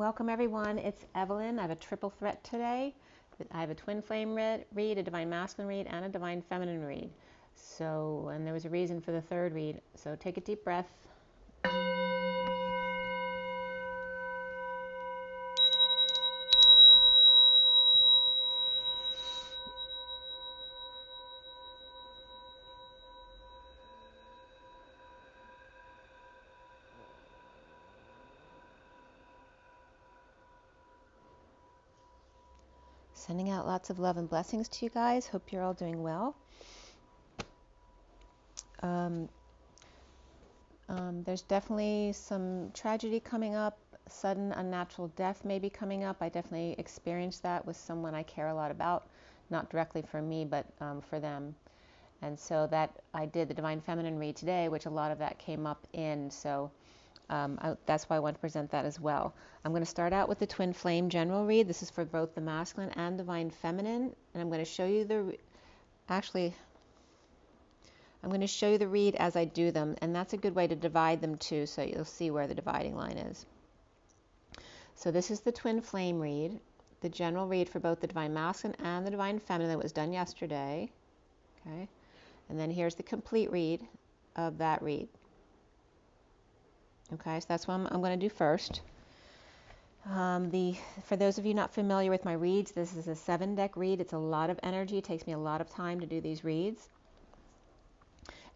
Welcome everyone, it's Evelyn. I have a triple threat today. I have a twin flame read, a divine masculine read, and a divine feminine read. So, and there was a reason for the third read. So take a deep breath. Sending out lots of love and blessings to you guys. Hope you're all doing well. There's definitely some tragedy coming up. Sudden unnatural death may be coming up. I definitely experienced that with someone I care a lot about. Not directly for me, but for them. And so that I did the Divine Feminine read today, which a lot of that came up in. So that's why I want to present that as well. I'm going to start out with the Twin Flame General Read. This is for both the Masculine and Divine Feminine. And I'm going to show you I'm going to show you the read as I do them. And that's a good way to divide them too, so you'll see where the dividing line is. So this is the Twin Flame read, the general read for both the Divine Masculine and the Divine Feminine that was done yesterday. Okay. And then here's the complete read of that read. Okay, so that's what I'm going to do first. For those of you not familiar with my reads, this is a 7-deck read. It's a lot of energy. It takes me a lot of time to do these reads.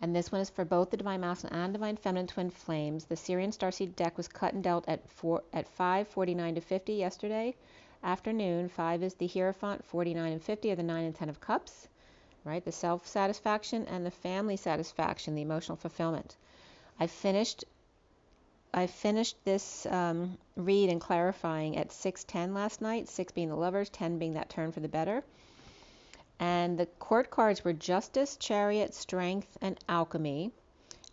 And this one is for both the Divine Masculine and Divine Feminine Twin Flames. The SIRIAN Starseed deck was cut and dealt at 5:49 to 50 yesterday afternoon. 5 is the Hierophant, 49 and 50 are the 9 and 10 of Cups. Right, the self-satisfaction and the family satisfaction, the emotional fulfillment. I finished this read and clarifying at 6:10 last night, 6 being the Lovers, 10 being that turn for the better. And the court cards were Justice, Chariot, Strength, and Alchemy.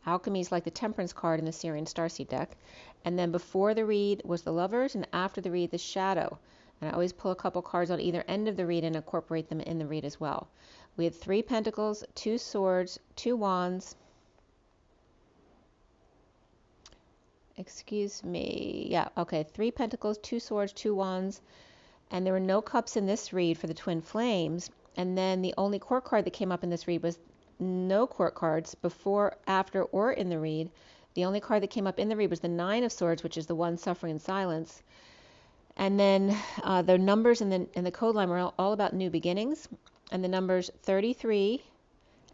Alchemy is like the Temperance card in the SIRIAN Starseed deck. And then before the read was the Lovers, and after the read, the Shadow. And I always pull a couple cards on either end of the read and incorporate them in the read as well. We had 3 Pentacles, 2 Swords, 2 Wands. Excuse me. Yeah, okay. 3 Pentacles, 2 Swords, 2 Wands. And there were no Cups in this read for the Twin Flames. And then the only court card that came up in this read was no court cards before, after, or in the read. The only card that came up in the read was the 9 of Swords, which is the one suffering in silence. And then the numbers in the code line were all about new beginnings. And the numbers 33,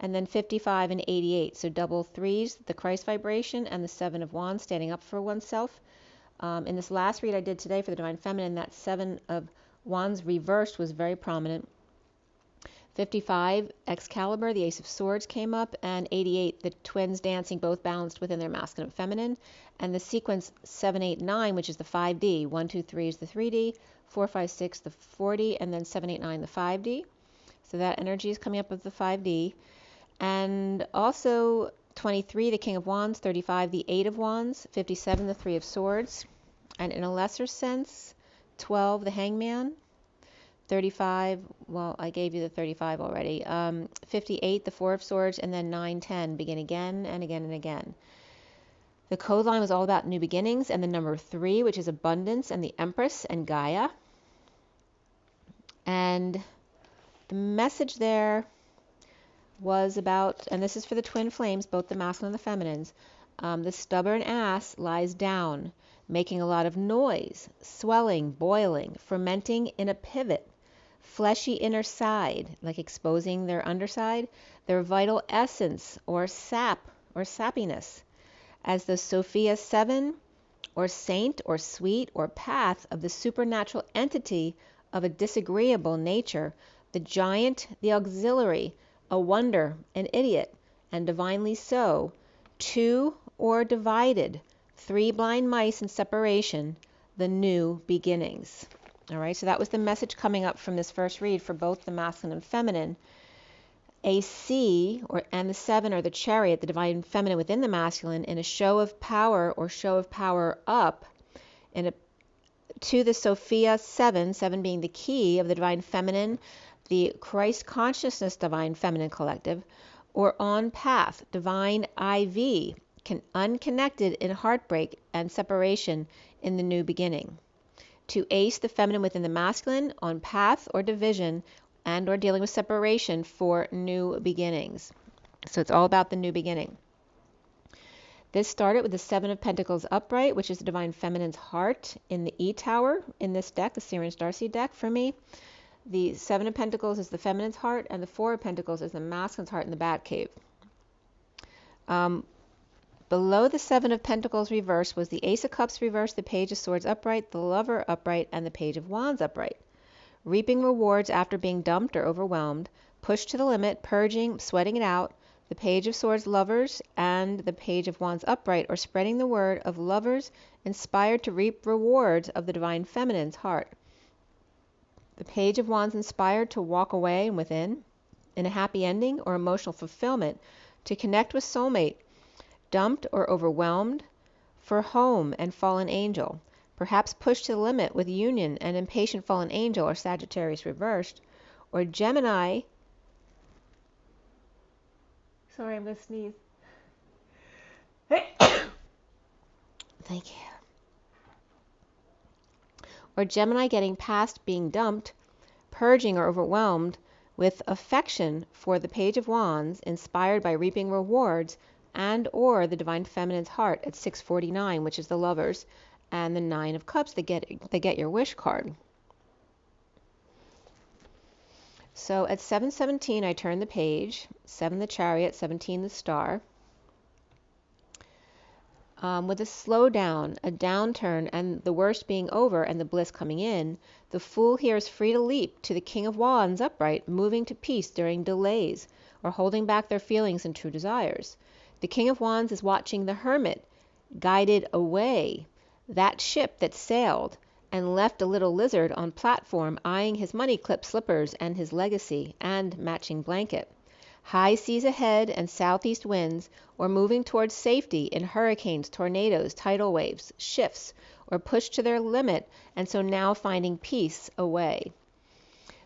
and then 55 and 88. So double 3s, the Christ vibration, and the 7 of Wands, standing up for oneself. In this last read I did today for the Divine Feminine, that 7 of Wands reversed was very prominent. 55, Excalibur, the Ace of Swords came up, and 88, the twins dancing, both balanced within their masculine and feminine. And the sequence 7, 8, 9, which is the 5D. 1, 2, 3 is the 3D, 4, 5, 6, the 4D, and then 7, 8, 9, the 5D. So that energy is coming up with the 5D. And also 23, the King of Wands, 35, the 8 of Wands, 57, the 3 of Swords. And in a lesser sense, 12, the Hangman, 35, well, I gave you the 35 already, 58, the 4 of Swords, and then 9, 10, begin again and again and again. The code line was all about new beginnings, and the number 3, which is abundance, and the Empress and Gaia. And the message there was about, and this is for the Twin Flames, both the masculine and the feminines, the stubborn ass lies down, making a lot of noise, swelling, boiling, fermenting in a pivot, fleshy inner side, like exposing their underside, their vital essence or sap or sappiness, as the Sophia 7 or saint or sweet or path of the supernatural entity of a disagreeable nature, the giant, the auxiliary, a wonder, an idiot, and divinely so, 2 or divided, 3 blind mice in separation, the new beginnings. All right, so that was the message coming up from this first read for both the masculine and feminine. A C, and the 7, or the Chariot, the divine feminine within the masculine, in a show of power or show of power up, to the Sophia 7, 7 being the key of the divine feminine, the Christ consciousness divine feminine collective, or on path, divine IV, unconnected in heartbreak and separation in the new beginning. to ace the feminine within the masculine, on path or division, and or dealing with separation for new beginnings. So it's all about the new beginning. This started with the Seven of Pentacles upright, which is the Divine Feminine's heart in the E Tower in this deck, the SIRIAN STARSEED deck for me. The Seven of Pentacles is the Feminine's heart, and the Four of Pentacles is the Masculine's heart in the Batcave. Below the Seven of Pentacles reverse was the Ace of Cups reverse, the Page of Swords upright, the Lover upright, and the Page of Wands upright. Reaping rewards after being dumped or overwhelmed, pushed to the limit, purging, sweating it out, the Page of Swords lovers, and the Page of Wands upright, or spreading the word of lovers inspired to reap rewards of the Divine Feminine's heart. The Page of Wands inspired to walk away and within, in a happy ending or emotional fulfillment, to connect with soulmate, dumped or overwhelmed, for home and fallen angel, perhaps pushed to the limit with union and impatient fallen angel or Sagittarius reversed, or Gemini. Sorry, I'm going to sneeze. Thank you. Or Gemini getting past being dumped, purging or overwhelmed with affection for the Page of Wands, inspired by reaping rewards, and or the Divine Feminine's heart at 649, which is the lovers, and the Nine of Cups, they get your wish card. So at 717, I turn the page, 7 the Chariot, 17 the Star. With a slowdown, a downturn, and the worst being over and the bliss coming in, the Fool here is free to leap to the King of Wands upright, moving to peace during delays, or holding back their feelings and true desires. The King of Wands is watching the Hermit, guided away, that ship that sailed, and left a little lizard on platform eyeing his money clip slippers and his legacy and matching blanket. High seas ahead and southeast winds, or moving towards safety in hurricanes, tornadoes, tidal waves, shifts, or pushed to their limit, and so now finding peace away.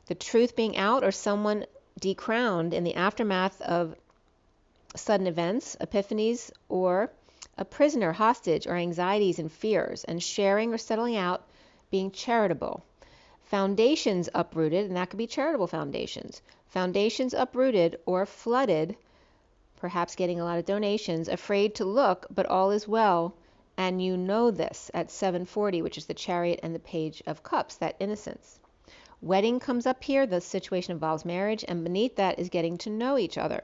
The truth being out, or someone decrowned in the aftermath of sudden events, epiphanies, or a prisoner, hostage, or anxieties and fears, and sharing or settling out, being charitable. Foundations uprooted, and that could be charitable foundations. Foundations uprooted or flooded, perhaps getting a lot of donations, afraid to look, but all is well, and you know this at 740, which is the Chariot and the Page of Cups, that innocence. Wedding comes up here, the situation involves marriage, and beneath that is getting to know each other.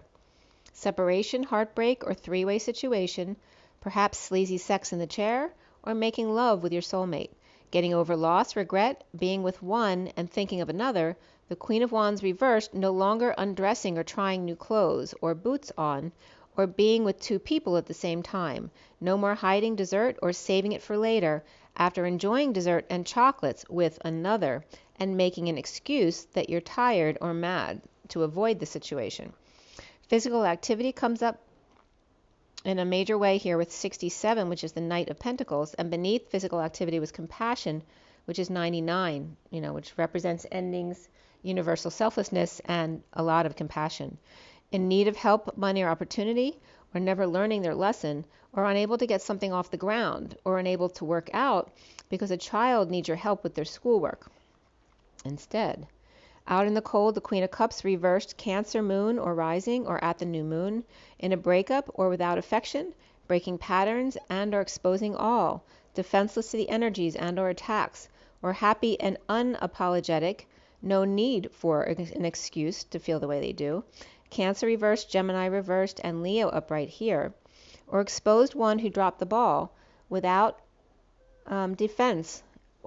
Separation, heartbreak, or three-way situation, perhaps sleazy sex in the chair, or making love with your soulmate. Getting over loss, regret, being with one and thinking of another, the Queen of Wands reversed, no longer undressing or trying new clothes or boots on, or being with two people at the same time. No more hiding dessert or saving it for later, after enjoying dessert and chocolates with another, and making an excuse that you're tired or mad to avoid the situation. Physical activity comes up in a major way here with 67, which is the Knight of Pentacles, and beneath physical activity was compassion, which is 99, which represents endings, universal selflessness, and a lot of compassion. In need of help, money, or opportunity, or never learning their lesson, or unable to get something off the ground, or unable to work out because a child needs your help with their schoolwork. Instead, out in the cold, the Queen of Cups reversed, Cancer moon or rising, or at the new moon, in a breakup or without affection, breaking patterns and or exposing all, defenseless to the energies and or attacks, or happy and unapologetic, no need for an excuse to feel the way they do. Cancer reversed, Gemini reversed, and Leo upright here, or exposed one who dropped the ball without defense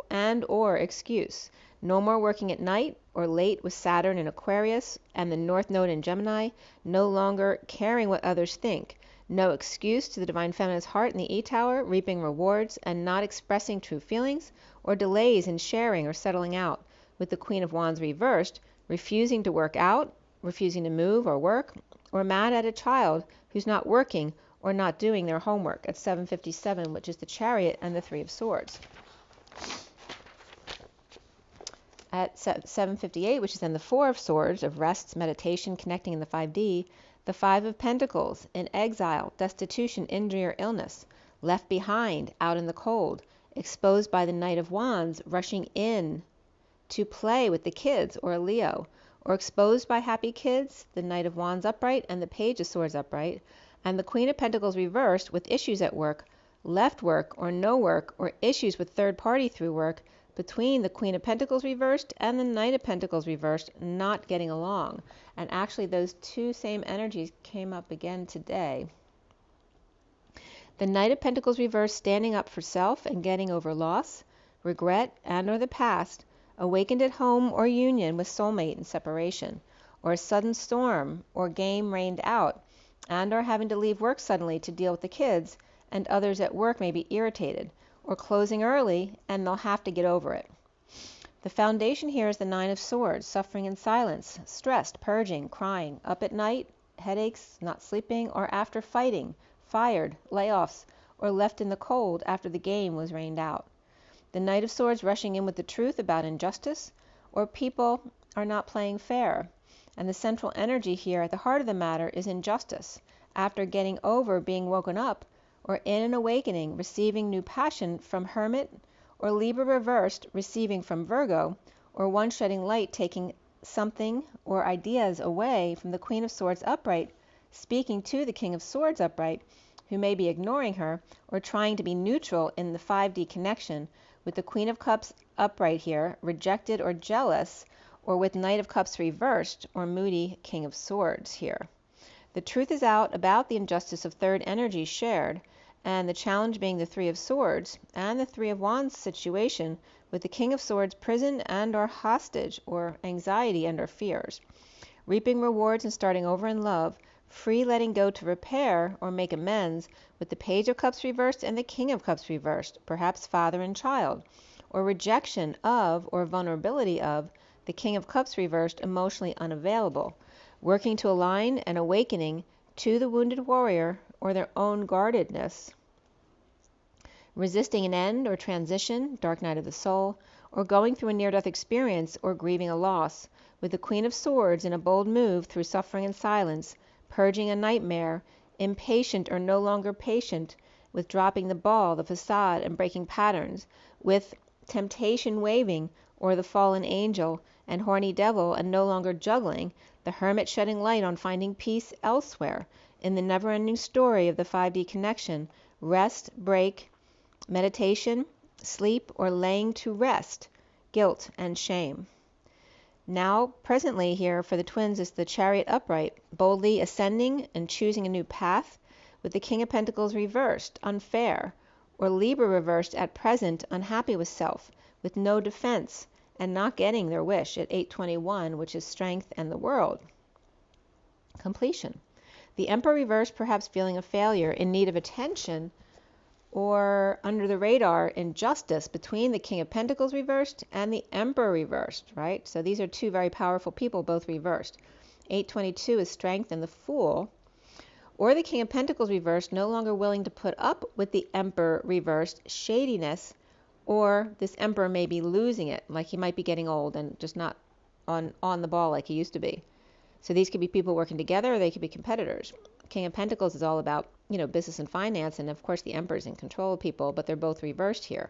and or excuse. No more working at night or late with Saturn in Aquarius and the North Node in Gemini, no longer caring what others think. No excuse to the Divine Feminine's heart in the E Tower, reaping rewards and not expressing true feelings, or delays in sharing or settling out, with the Queen of Wands reversed, refusing to work out, refusing to move or work, or mad at a child who's not working or not doing their homework at 757, which is the Chariot and the Three of Swords. At 758, which is then the Four of Swords, of rests, meditation, connecting in the 5D, the Five of Pentacles, in exile, destitution, injury, or illness, left behind, out in the cold, exposed by the Knight of Wands rushing in to play with the kids, or a Leo, or exposed by happy kids, the Knight of Wands upright and the Page of Swords upright, and the Queen of Pentacles reversed with issues at work, left work or no work, or issues with third party through work, between the Queen of Pentacles reversed and the Knight of Pentacles reversed, not getting along. And actually those two same energies came up again today. The Knight of Pentacles reversed standing up for self and getting over loss, regret, and or the past, awakened at home or union with soulmate and separation, or a sudden storm or game rained out, and or having to leave work suddenly to deal with the kids, and others at work may be irritated, or closing early and they'll have to get over it. The foundation here is the Nine of Swords, suffering in silence, stressed, purging, crying, up at night, headaches, not sleeping, or after fighting, fired, layoffs, or left in the cold after the game was rained out. The Knight of Swords rushing in with the truth about injustice, or people are not playing fair. And the central energy here at the heart of the matter is injustice, after getting over being woken up, or in an awakening, receiving new passion from Hermit, or Libra reversed, receiving from Virgo, or one shedding light, taking something or ideas away from the Queen of Swords upright, speaking to the King of Swords upright, who may be ignoring her, or trying to be neutral in the 5D connection, with the Queen of Cups upright here, rejected or jealous, or with Knight of Cups reversed, or moody King of Swords here. The truth is out about the injustice of third energy shared, and the challenge being the Three of Swords and the Three of Wands situation, with the King of Swords prison and or hostage, or anxiety and or fears. Reaping rewards and starting over in love, free letting go to repair or make amends, with the Page of Cups reversed and the King of Cups reversed, perhaps father and child, or rejection of or vulnerability of the King of Cups reversed, emotionally unavailable, working to align and awakening to the wounded warrior or their own guardedness, resisting an end or transition, dark night of the soul, or going through a near-death experience or grieving a loss, with the Queen of Swords in a bold move through suffering and silence, purging a nightmare, impatient or no longer patient, with dropping the ball, the facade, and breaking patterns, with temptation waving, or the fallen angel and horny devil, and no longer juggling, the Hermit shedding light on finding peace elsewhere, in the never-ending story of the 5D connection, rest, break, meditation, sleep, or laying to rest, guilt and shame. Now, presently here for the twins is the Chariot upright, boldly ascending and choosing a new path, with the King of Pentacles reversed, unfair, or Libra reversed at present, unhappy with self, with no defense, and not getting their wish at 821, which is strength and the world. Completion. The Emperor reversed, perhaps feeling a failure, in need of attention, or under the radar injustice between the King of Pentacles reversed and the Emperor reversed, right? So these are two very powerful people, both reversed. 822 is strength and the Fool, or the King of Pentacles reversed, no longer willing to put up with the Emperor reversed shadiness, or this Emperor may be losing it, like he might be getting old and just not on the ball like he used to be. So these could be people working together, or they could be competitors. King of Pentacles is all about, business and finance, and of course the Emperor's in control of people, but they're both reversed here.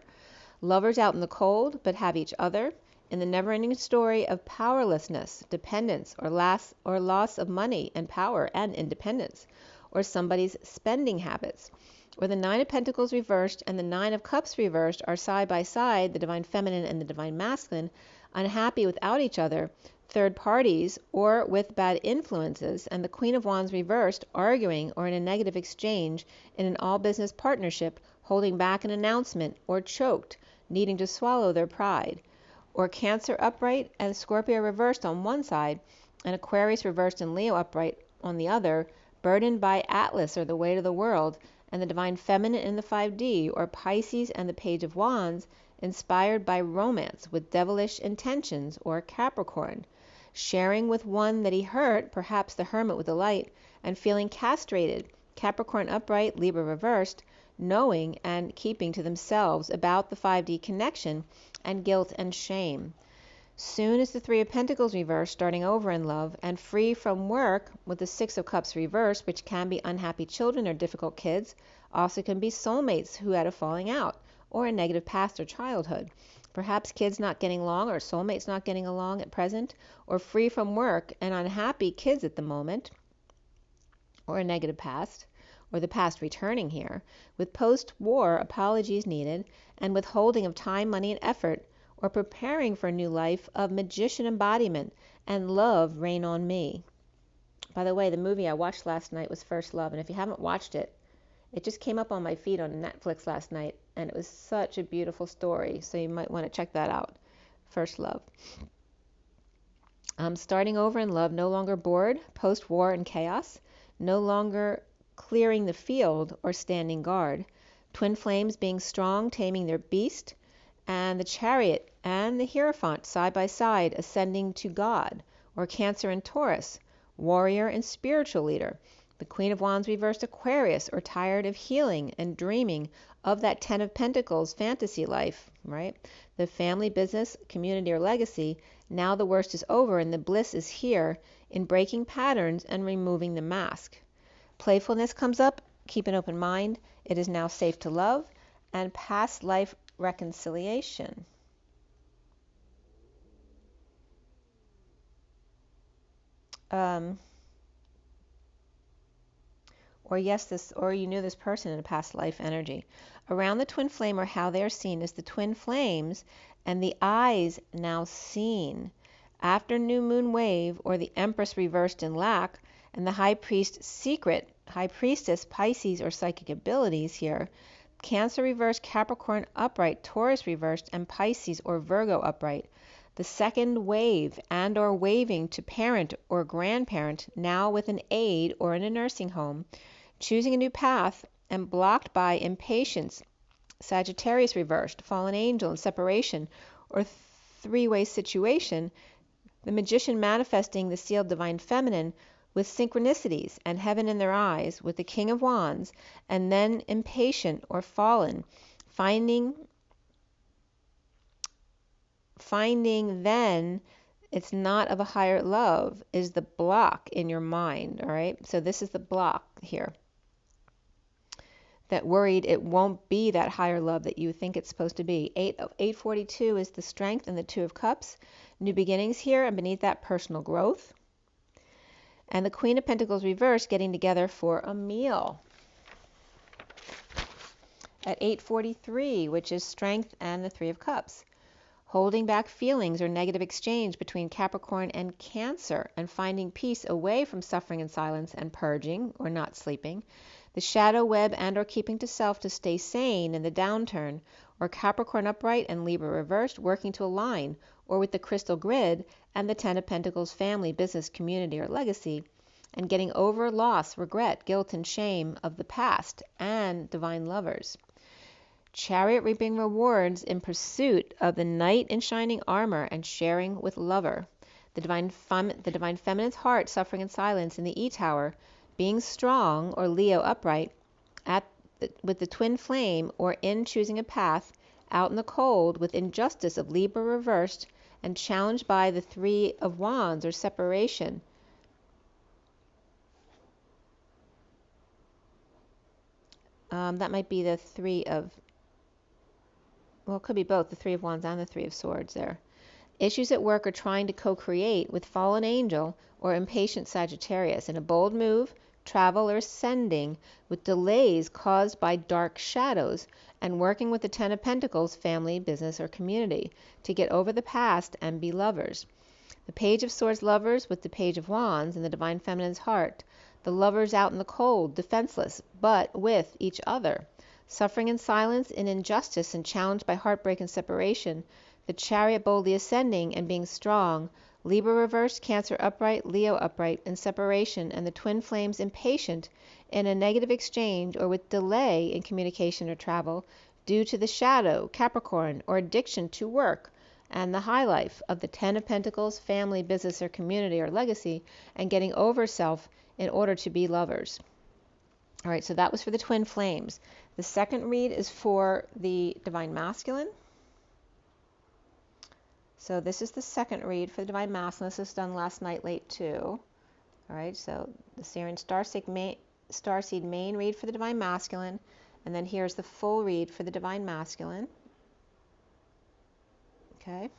Lovers out in the cold, but have each other, in the never-ending story of powerlessness, dependence, or loss of money and power and independence, or somebody's spending habits. Or the Nine of Pentacles reversed and the Nine of Cups reversed are side by side, the Divine Feminine and the Divine Masculine, unhappy without each other, third parties, or with bad influences, and the Queen of Wands reversed, arguing or in a negative exchange in an all-business partnership, holding back an announcement, or choked, needing to swallow their pride. Or Cancer upright and Scorpio reversed on one side, and Aquarius reversed and Leo upright on the other, burdened by Atlas, or the weight of the world, and the Divine Feminine in the 5D, or Pisces and the Page of Wands, inspired by romance with devilish intentions, or Capricorn, sharing with one that he hurt, perhaps the Hermit with the light, and feeling castrated, Capricorn upright, Libra reversed, knowing and keeping to themselves about the 5D connection, and guilt and shame. Soon as the Three of Pentacles reversed, starting over in love, and free from work with the Six of Cups reversed, which can be unhappy children or difficult kids, also can be soulmates who had a falling out, or a negative past or childhood. Perhaps kids not getting along or soulmates not getting along at present, or free from work and unhappy kids at the moment, or a negative past, or the past returning here, with post-war apologies needed and withholding of time, money, and effort, or preparing for a new life of magician embodiment and love reign on me. By the way, the movie I watched last night was First Love, and if you haven't watched it, it just came up on my feed on Netflix last night, and it was such a beautiful story, so you might want to check that out. First Love. Starting over in love, no longer bored, post-war and chaos, no longer clearing the field or standing guard. Twin flames being strong, taming their beast, and the chariot and the hierophant side by side ascending to God, or Cancer and Taurus, warrior and spiritual leader. The Queen of Wands reversed Aquarius, or tired of healing and dreaming of that Ten of Pentacles fantasy life, right? The family, business, community, or legacy. Now the worst is over and the bliss is here in breaking patterns and removing the mask. Playfulness comes up. Keep an open mind. It is now safe to love. And past life reconciliation. Or you knew this person in a past life energy. Around the twin flame, or how they are seen, is the twin flames and the eyes now seen. After new moon wave, or the Empress reversed in lack, and the High Priest secret, High Priestess, Pisces, or psychic abilities here, Cancer reversed, Capricorn upright, Taurus reversed, and Pisces or Virgo upright. The second wave and or waving to parent or grandparent, now with an aide or in a nursing home, choosing a new path and blocked by impatience, Sagittarius reversed, fallen angel and separation or three-way situation, the magician manifesting the sealed divine feminine with synchronicities and heaven in their eyes with the King of Wands, and then impatient or fallen, finding then it's not of a higher love is the block in your mind, all right? So this is the block here. That worried it won't be that higher love that you think it's supposed to be. 842 is the strength and the Two of Cups. New beginnings here, and beneath that, personal growth. And the Queen of Pentacles reversed, getting together for a meal. At 843, which is strength and the Three of Cups. Holding back feelings or negative exchange between Capricorn and Cancer, and finding peace away from suffering and silence and purging or not sleeping. The shadow web and or keeping to self to stay sane in the downturn, or Capricorn upright and Libra reversed, working to align, or with the crystal grid and the Ten of Pentacles, family, business, community, or legacy, and getting over loss, regret, guilt, and shame of the past, and divine lovers. Chariot reaping rewards in pursuit of the knight in shining armor and sharing with lover. The divine feminine's heart suffering in silence in the E-Tower, being strong or Leo upright with the twin flame or in choosing a path out in the cold with injustice of Libra reversed and challenged by the Three of Wands or separation. That might be the Three of, well, it could be both, the Three of Wands and the Three of Swords there. Issues at work are trying to co-create with fallen angel or impatient Sagittarius in a bold move, travel, or ascending with delays caused by dark shadows, and working with the Ten of Pentacles, family, business, or community, to get over the past and be lovers. The Page of Swords lovers with the Page of Wands and the Divine Feminine's heart. The lovers out in the cold, defenseless, but with each other. Suffering in silence, in injustice, and challenged by heartbreak and separation. The Chariot boldly ascending and being strong. Libra reversed, Cancer upright, Leo upright, in separation, and the twin flames impatient in a negative exchange or with delay in communication or travel due to the shadow, Capricorn, or addiction to work, and the high life of the Ten of Pentacles, family, business, or community, or legacy, and getting over self in order to be lovers. All right, so that was for the twin flames. The second read is for the Divine Masculine. So this is the second read for the Divine Masculine. This was done last night late too. All right, so the SIRIAN Starseed main read for the Divine Masculine. And then here's the full read for the Divine Masculine. Okay.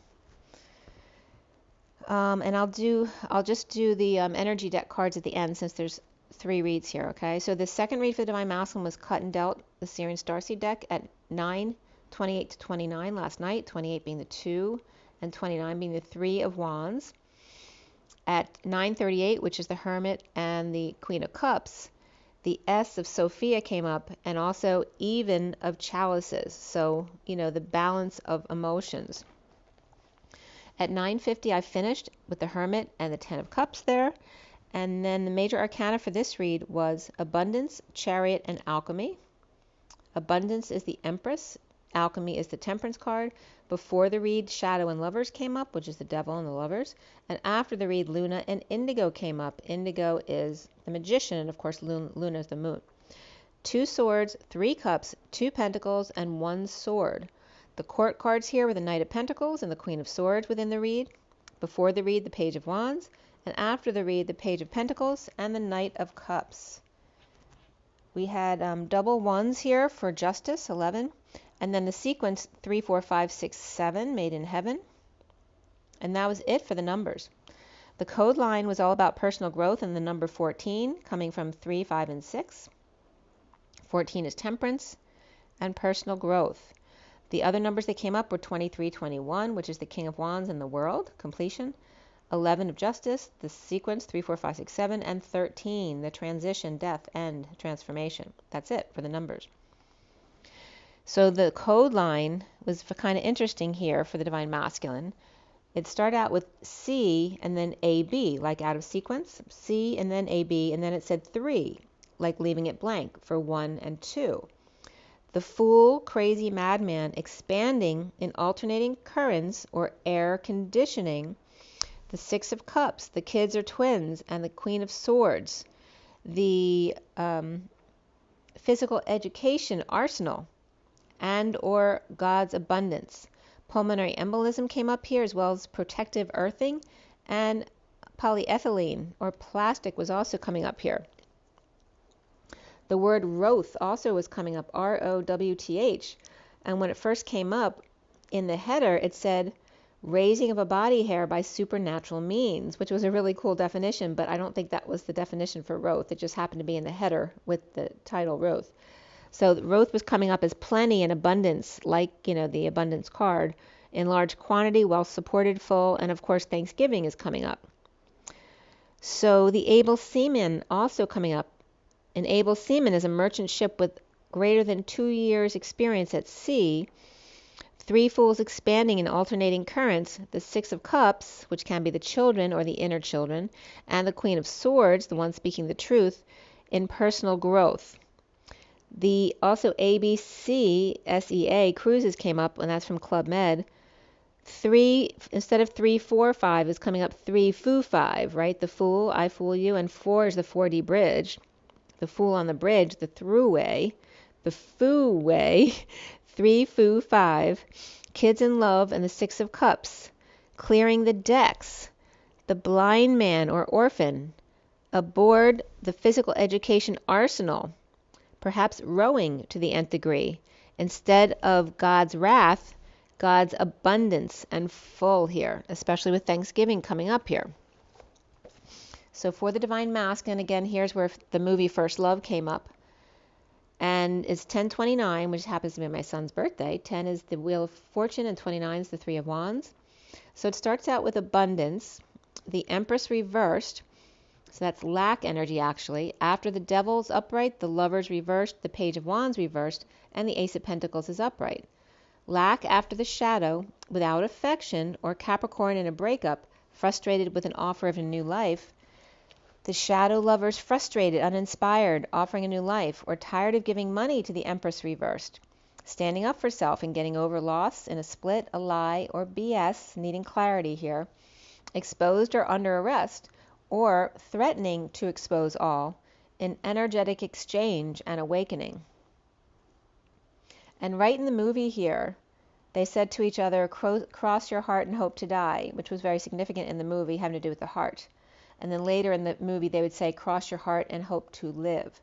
And I'll just do the energy deck cards at the end since there's 3 reads here, okay? So the second read for the Divine Masculine was cut and dealt the SIRIAN STARSEED deck at 9:28 to 29 last night, 28 being the 2 and 29 being the 3 of Wands. At 9:38, which is the Hermit and the Queen of Cups, the S of Sophia came up, and also even of Chalices. So, you know, the balance of emotions. At 9:50, I finished with the Hermit and the 10 of Cups there. And then the major arcana for this read was Abundance, Chariot, and Alchemy. Abundance is the Empress. Alchemy is the Temperance card. Before the read, Shadow and Lovers came up, which is the Devil and the Lovers. And after the read, Luna and Indigo came up. Indigo is the Magician, and of course, Luna is the Moon. 2 Swords, 3 Cups, 2 Pentacles, and 1 Sword. The court cards here were the Knight of Pentacles and the Queen of Swords within the read. Before the read, the Page of Wands. And after the read, the Page of Pentacles and the Knight of Cups. We had double ones here for Justice, 11. And then the sequence 3, 4, 5, 6, 7, Made in Heaven. And that was it for the numbers. The code line was all about personal growth and the number 14, coming from 3, 5, and 6. 14 is temperance and personal growth. The other numbers that came up were 23, 21, which is the King of Wands and the World, completion. 11 of Justice, the sequence 3, 4, 5, 6, 7, and 13, the transition, death, end, transformation. That's it for the numbers. So the code line was kind of interesting here for the Divine Masculine. It started out with C and then AB, like out of sequence, C and then AB, and then it said 3, like leaving it blank for 1 and 2. The Fool, Crazy Madman, expanding in alternating currents or air conditioning. The 6 of Cups, the Kids are twins, and the Queen of Swords. The physical education arsenal and or God's abundance. Pulmonary embolism came up here, as well as protective earthing, and polyethylene or plastic was also coming up here. The word Rowth also was coming up, R-O-W-T-H, and when it first came up in the header, it said raising of a body hair by supernatural means, which was a really cool definition, but I don't think that was the definition for Rowth. It just happened to be in the header with the title Rowth. So Rowth was coming up as plenty and abundance, like, you know, the abundance card, in large quantity, well supported, full, and of course Thanksgiving is coming up. So the able seaman also coming up. An able seaman is a merchant ship with greater than 2 years experience at sea. 3 Fools expanding in alternating currents, the 6 of Cups, which can be the children or the inner children, and the Queen of Swords, the one speaking the truth, in personal growth. The also ABC, SEA, cruises came up, and that's from Club Med. 3, instead of 3, 4, 5, is coming up 3, Foo, 5, right? The Fool, I Fool You, and 4 is the 4D bridge. The Fool on the bridge, the Throughway. The Foo Way, 3, Foo, 5. Kids in Love, and the 6 of Cups. Clearing the decks. The Blind Man or Orphan. Aboard the physical education arsenal. Perhaps rowing to the nth degree. Instead of God's wrath, God's abundance and full here, especially with Thanksgiving coming up here. So for the Divine Masculine, again, here's where the movie First Love came up. And it's 10/29, which happens to be my son's birthday. 10 is the Wheel of Fortune, and 29 is the 3 of Wands. So it starts out with abundance, the Empress reversed. So that's lack energy, actually. After the Devil's upright, the Lovers reversed, the Page of Wands reversed, and the Ace of Pentacles is upright. Lack after the Shadow, without affection, or Capricorn in a breakup, frustrated with an offer of a new life. The Shadow Lovers frustrated, uninspired, offering a new life, or tired of giving money to the Empress reversed. Standing up for self and getting over loss in a split, a lie, or BS, needing clarity here. Exposed or under arrest, or threatening to expose all, in energetic exchange and awakening. And right in the movie here, they said to each other, cross your heart and hope to die, which was very significant in the movie, having to do with the heart. And then later in the movie, they would say, cross your heart and hope to live.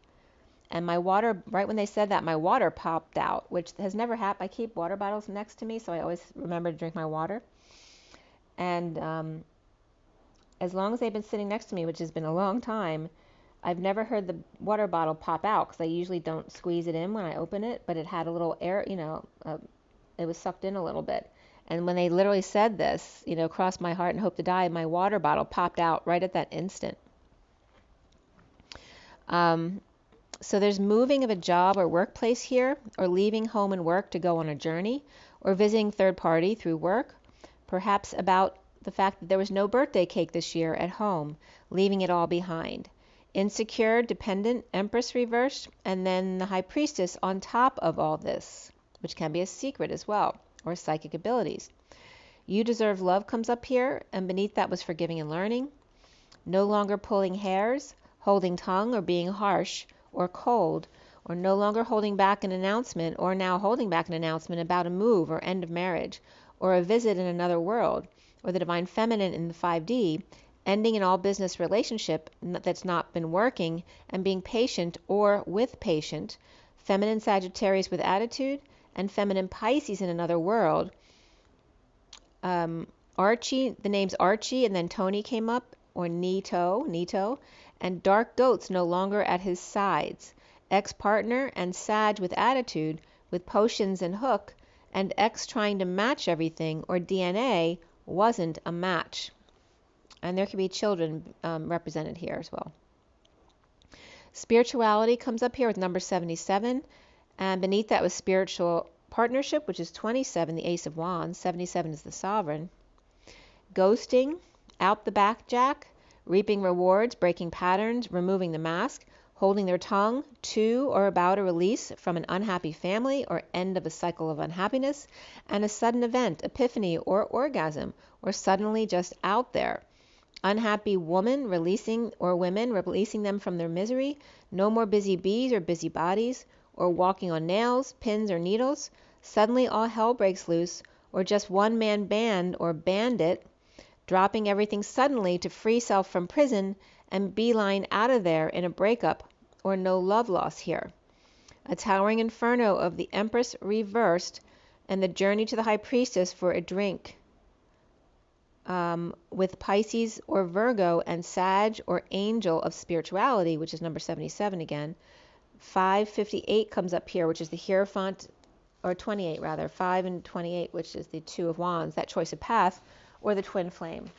And my water, right when they said that, my water popped out, which has never happened. I keep water bottles next to me, so I always remember to drink my water. And as long as they've been sitting next to me, which has been a long time, I've never heard the water bottle pop out, because I usually don't squeeze it in when I open it, but it had a little air, it was sucked in a little bit. And when they literally said this, cross my heart and hope to die, my water bottle popped out right at that instant. So there's moving of a job or workplace here, or leaving home and work to go on a journey, or visiting third party through work, perhaps about the fact that there was no birthday cake this year at home, leaving it all behind. Insecure, dependent, Empress reversed, and then the High Priestess on top of all this, which can be a secret as well, or psychic abilities. You deserve love comes up here, and beneath that was forgiving and learning. No longer pulling hairs, holding tongue, or being harsh or cold, or no longer holding back an announcement, or now holding back an announcement about a move or end of marriage, or a visit in another world, or the divine feminine in the 5D, ending in all business relationship that's not been working, and being patient or with patient, feminine Sagittarius with attitude, and feminine Pisces in another world. Archie, the names Archie and then Tony came up, or Nito, and dark goats no longer at his sides. Ex-partner and Sag with attitude, with potions and hook, and ex trying to match everything, or DNA wasn't a match. And there could be children represented here as well. Spirituality comes up here with number 77, and beneath that was spiritual partnership, which is 27, the Ace of Wands. 77 is the sovereign. Ghosting, out the back jack, reaping rewards, breaking patterns, removing the mask, holding their tongue to or about a release from an unhappy family or end of a cycle of unhappiness, and a sudden event, epiphany or orgasm, or suddenly just out there. Unhappy woman releasing, or women releasing them from their misery, no more busy bees or busy bodies, or walking on nails, pins, or needles. Suddenly all hell breaks loose, or just one-man band or bandit, dropping everything suddenly to free self from prison and beeline out of there in a breakup, or no love loss here. A towering inferno of the Empress reversed, and the journey to the High Priestess for a drink, with Pisces or Virgo and Sag or Angel of Spirituality, which is number 77 again. 558 comes up here, which is the Hierophant, or 28 rather, 5 and 28, which is the Two of Wands, that choice of path, or the twin flame.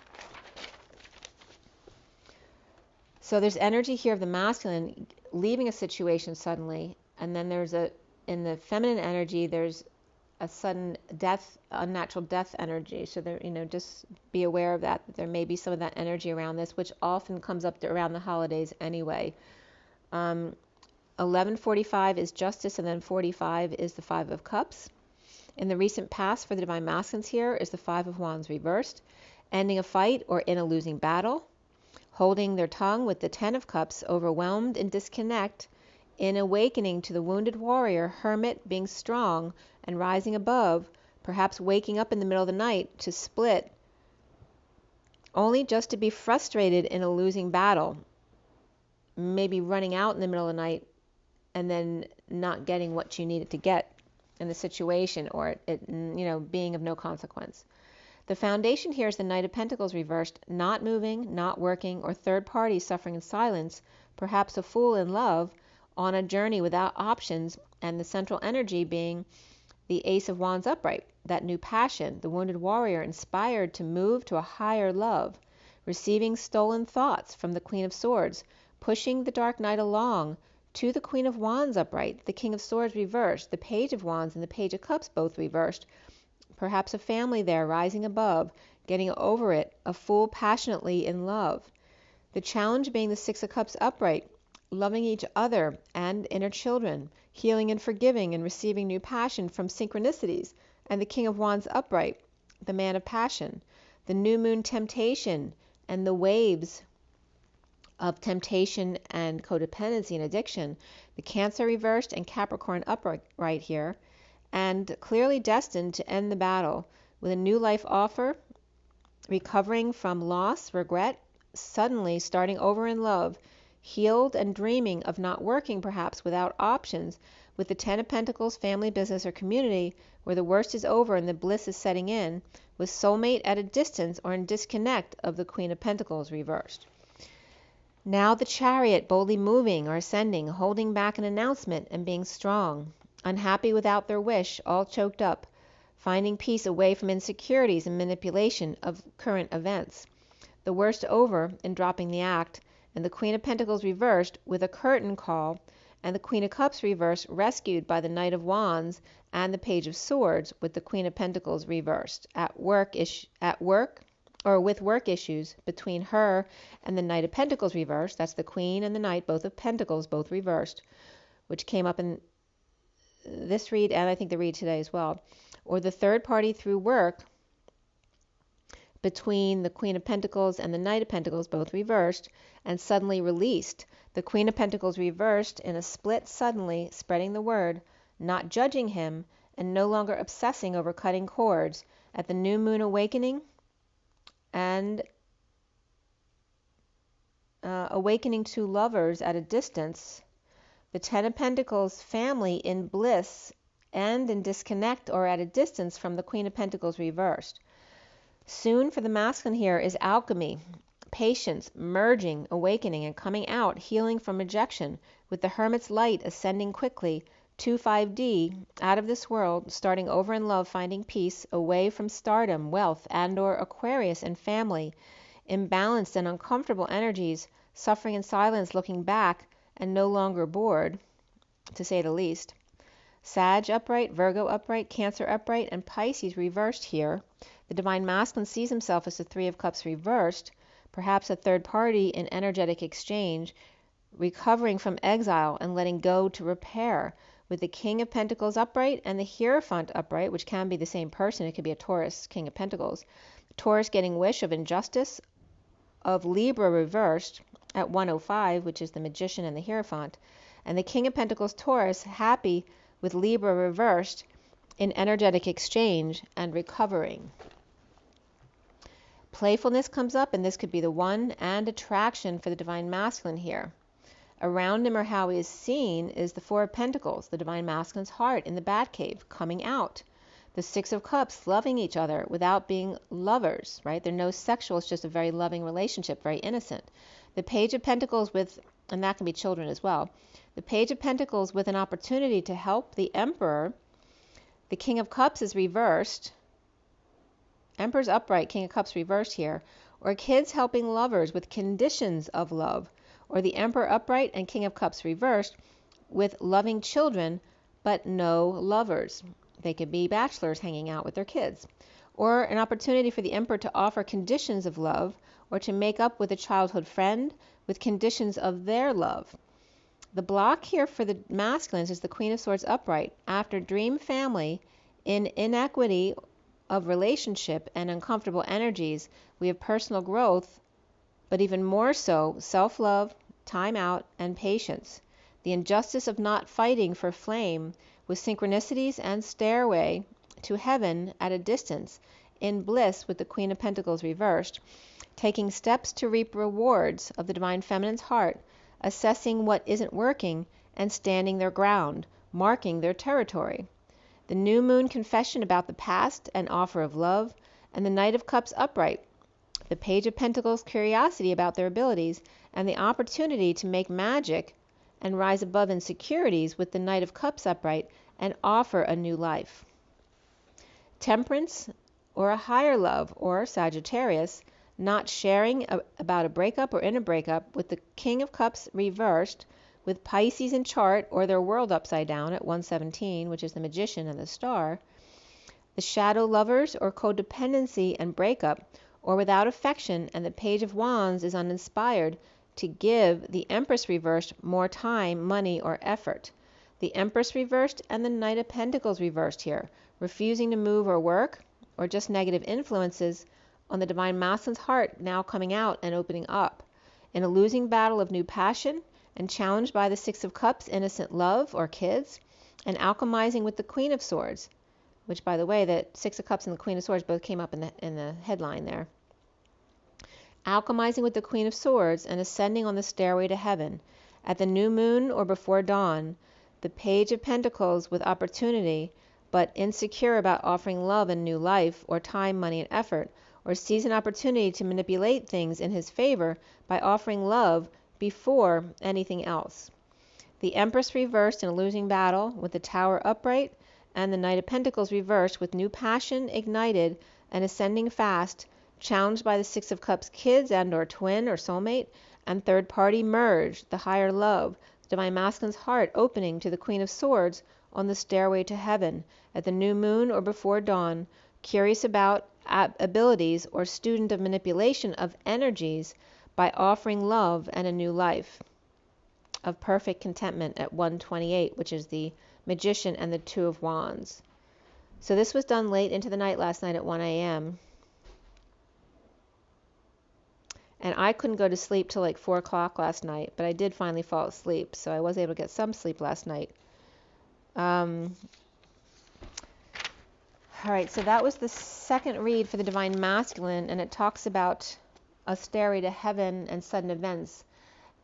So there's energy here of the masculine leaving a situation suddenly, and then in the feminine energy, there's a sudden death, unnatural death energy. So there, just be aware of that there may be some of that energy around this, which often comes up around the holidays anyway. 1145 is justice, and then 45 is the Five of Cups. In the recent past for the divine masculines here is the Five of Wands reversed, ending a fight or in a losing battle, holding their tongue with the Ten of Cups, overwhelmed in disconnect, in awakening to the wounded warrior, hermit, being strong and rising above, perhaps waking up in the middle of the night to split, only just to be frustrated in a losing battle, maybe running out in the middle of the night and then not getting what you needed to get in the situation, or it being of no consequence. The foundation here is the Knight of Pentacles reversed, not moving, not working, or third party suffering in silence, perhaps a fool in love, on a journey without options, and the central energy being the Ace of Wands upright, that new passion, the wounded warrior inspired to move to a higher love, receiving stolen thoughts from the Queen of Swords, pushing the Dark Knight along to the Queen of Wands upright, the King of Swords reversed, the Page of Wands and the Page of Cups both reversed, perhaps a family there rising above, getting over it, a fool passionately in love. The challenge being the Six of Cups upright, loving each other and inner children, healing and forgiving and receiving new passion from synchronicities, and the King of Wands upright, the man of passion, the new moon temptation and the waves of temptation and codependency and addiction, the Cancer reversed and Capricorn upright here, and clearly destined to end the battle with a new life offer, recovering from loss, regret, suddenly starting over in love, healed and dreaming of not working perhaps without options, with the Ten of Pentacles, family, business, or community, where the worst is over and the bliss is setting in, with soulmate at a distance or in disconnect of the Queen of Pentacles reversed. Now the Chariot, boldly moving or ascending, holding back an announcement and being strong, unhappy without their wish, all choked up, finding peace away from insecurities and manipulation of current events. The worst over and dropping the act, and the Queen of Pentacles reversed with a curtain call, and the Queen of Cups reversed, rescued by the Knight of Wands and the Page of Swords, with the Queen of Pentacles reversed with work issues between her and the Knight of Pentacles reversed. That's the Queen and the Knight, both of Pentacles, both reversed, which came up in this read and I think the read today as well. Or the third party through work between the Queen of Pentacles and the Knight of Pentacles, both reversed, and suddenly released. The Queen of Pentacles reversed in a split, suddenly spreading the word, not judging him, and no longer obsessing over cutting cords at the new moon awakening and awakening to lovers at a distance. The Ten of Pentacles family in bliss and in disconnect or at a distance from the Queen of Pentacles reversed. Soon for the masculine here is alchemy, patience, merging, awakening, and coming out, healing from rejection, with the Hermit's light ascending quickly to 5D, out of this world, starting over in love, finding peace, away from stardom, wealth, and/or Aquarius and family, imbalanced and uncomfortable energies, suffering in silence, looking back, and no longer bored, to say the least. Sag upright, Virgo upright, Cancer upright, and Pisces reversed here. The Divine Masculine sees himself as the Three of Cups reversed, perhaps a third party in energetic exchange, recovering from exile and letting go to repair, with the King of Pentacles upright and the Hierophant upright, which can be the same person. It could be a Taurus King of Pentacles. Taurus getting wish of injustice, of Libra reversed at 105, which is the Magician and the Hierophant, and the King of Pentacles Taurus happy with Libra reversed in energetic exchange and recovering. Playfulness comes up, and this could be the one, and attraction for the Divine Masculine here. Around him, or how he is seen, is the Four of Pentacles, the Divine Masculine's heart in the Batcave, coming out. The Six of Cups, loving each other without being lovers, right? They're no sexual, it's just a very loving relationship, very innocent. The Page of Pentacles with, and that can be children as well, the Page of Pentacles with an opportunity to help the Emperor. The King of Cups is reversed. Emperor's upright, King of Cups reversed here. Or kids helping lovers with conditions of love. Or the Emperor upright and King of Cups reversed with loving children but no lovers. They could be bachelors hanging out with their kids. Or an opportunity for the Emperor to offer conditions of love, or to make up with a childhood friend with conditions of their love. The block here for the masculines is the Queen of Swords upright. After dream family, in inequity of relationship and uncomfortable energies, we have personal growth, but even more so, self-love, time out, and patience. The injustice of not fighting for flame, with synchronicities and stairway to heaven at a distance, in bliss with the Queen of Pentacles reversed, taking steps to reap rewards of the Divine Feminine's heart, assessing what isn't working and standing their ground, marking their territory. The new moon confession about the past and offer of love, and the Knight of Cups upright. The Page of Pentacles curiosity about their abilities and the opportunity to make magic and rise above insecurities with the Knight of Cups upright and offer a new life. Temperance, or a higher love, or Sagittarius, not sharing about a breakup or in a breakup, with the King of Cups reversed, with Pisces in chart or their world upside down at 117, which is the Magician and the Star. The shadow lovers, or codependency and breakup, or without affection, and the Page of Wands is uninspired to give the Empress reversed more time, money, or effort. The Empress reversed and the Knight of Pentacles reversed here, refusing to move or work, or just negative influences on the Divine Masculine's heart now coming out and opening up. In a losing battle of new passion, and challenged by the Six of Cups, innocent love, or kids, and alchemizing with the Queen of Swords, which, by the way, the Six of Cups and the Queen of Swords both came up in the headline there. alchemizing with the Queen of Swords, and ascending on the stairway to heaven. At the new moon or before dawn, the Page of Pentacles with opportunity, but insecure about offering love and new life, or time, money, and effort, or sees an opportunity to manipulate things in his favor by offering love before anything else. The Empress reversed in a losing battle with the Tower upright, and the Knight of Pentacles reversed with new passion ignited and ascending fast, challenged by the Six of Cups kids and or twin or soulmate, and third party merged, the higher love, the Divine Masculine's heart opening to the Queen of Swords on the stairway to heaven, at the new moon or before dawn, curious about abilities or student of manipulation of energies by offering love and a new life of perfect contentment at 128, which is the Magician and the Two of Wands. So this was done late into the night last night at 1 a.m. And I couldn't go to sleep till like 4 o'clock last night, but I did finally fall asleep, so I was able to get some sleep last night. All right, so that was the second read for the Divine Masculine, and it talks about a stairway to heaven and sudden events.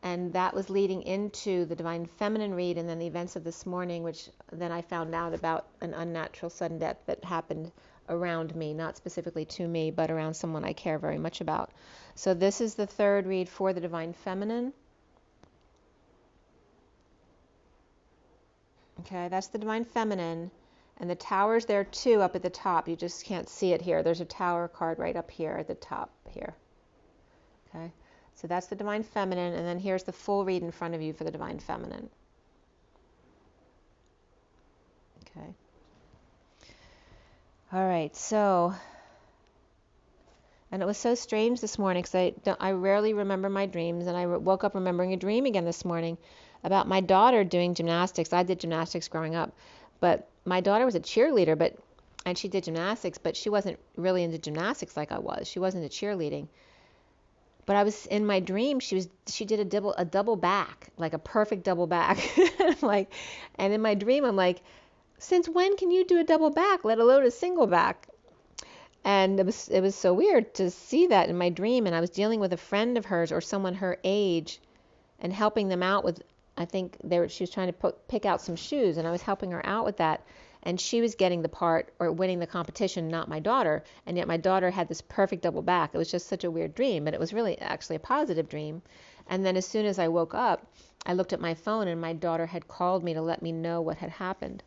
And that was leading into the Divine Feminine read, and then the events of this morning, which then I found out about an unnatural sudden death that happened around me, not specifically to me, but around someone I care very much about. So this is the third read for the Divine Feminine. Okay, that's the Divine Feminine. And the Tower's there too, up at the top. You just can't see it here. There's a Tower card right up here at the top here. Okay. So that's the Divine Feminine, and then here's the full read in front of you for the Divine Feminine. Okay. All right, so, and it was so strange this morning because I rarely remember my dreams, and I woke up remembering a dream again this morning about my daughter doing gymnastics. I did gymnastics growing up, but my daughter was a cheerleader, and she did gymnastics, but she wasn't really into gymnastics like I was. She wasn't into cheerleading. But I was in my dream. She did a double back, like a perfect double back. And in my dream, I'm like, since when can you do a double back, let alone a single back? And it was so weird to see that in my dream. And I was dealing with a friend of hers or someone her age, and helping them out with. I think she was trying to pick out some shoes, and I was helping her out with that. And she was getting the part or winning the competition, not my daughter. And yet my daughter had this perfect double back. It was just such a weird dream, but it was really actually a positive dream. And then as soon as I woke up, I looked at my phone, and my daughter had called me to let me know what had happened.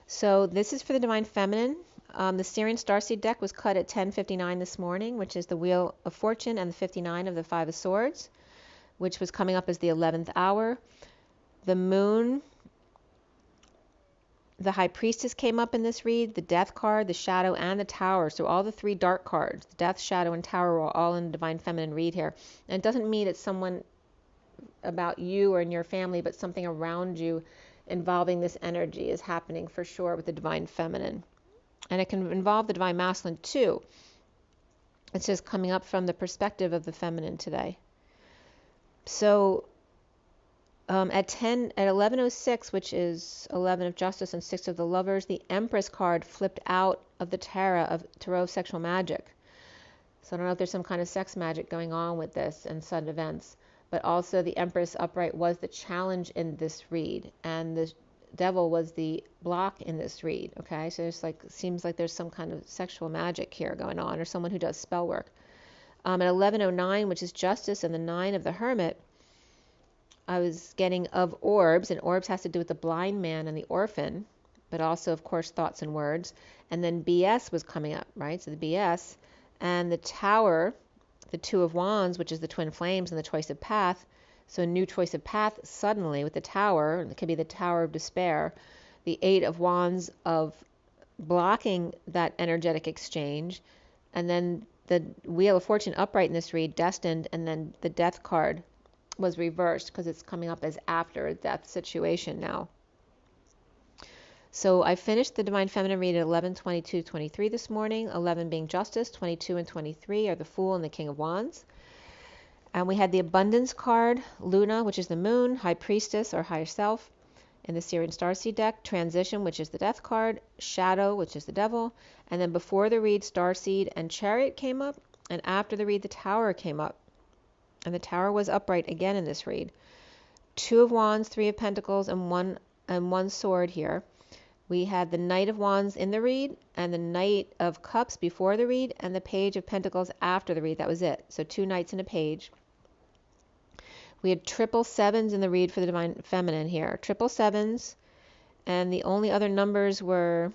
So this is for the Divine Feminine. The SIRIAN Starseed deck was cut at 10:59 this morning, which is the Wheel of Fortune and the 59 of the Five of Swords, which was coming up as the 11th hour. The Moon, the High Priestess came up in this read, the Death card, the Shadow, and the Tower. So all the three dark cards, the Death, Shadow, and Tower, were all in the Divine Feminine read here. And it doesn't mean it's someone about you or in your family, but something around you involving this energy is happening for sure with the Divine Feminine. And it can involve the Divine Masculine too. It's just coming up from the perspective of the feminine today. So at 11:06, which is 11 of Justice and 6 of the Lovers, the Empress card flipped out of the Tarot of Sexual Magic. So I don't know if there's some kind of sex magic going on with this and sudden events. But also the Empress upright was the challenge in this read, and the Devil was the block in this read. Okay, so it's seems like there's some kind of sexual magic here going on, or someone who does spell work. At 11:09, which is Justice, and the 9 of the Hermit, I was getting of orbs, and orbs has to do with the blind man and the orphan, but also, of course, thoughts and words. And then BS was coming up, right? So the BS and the Tower, the Two of Wands, which is the twin flames, and the choice of path. So a new choice of path suddenly with the Tower. It could be the Tower of Despair. The 8 of Wands of blocking that energetic exchange. And then the Wheel of Fortune upright in this read, destined, and then the Death card was reversed because it's coming up as after a death situation now. So I finished the Divine Feminine read at 11, 22, 23 this morning, 11 being Justice, 22 and 23 are the Fool and the King of Wands. And we had the Abundance card, Luna, which is the Moon, High Priestess or Higher Self, in the SIRIAN Starseed deck, Transition, which is the Death card, Shadow, which is the Devil, and then before the read, Starseed and Chariot came up, and after the read, the Tower came up. And the Tower was upright again in this read. 2 of Wands, 3 of Pentacles, and one sword here. We had the Knight of Wands in the read, and the Knight of Cups before the read, and the Page of Pentacles after the read. That was it. So 2 Knights and a Page. We had triple sevens in the read for the Divine Feminine here. Triple sevens, and the only other numbers were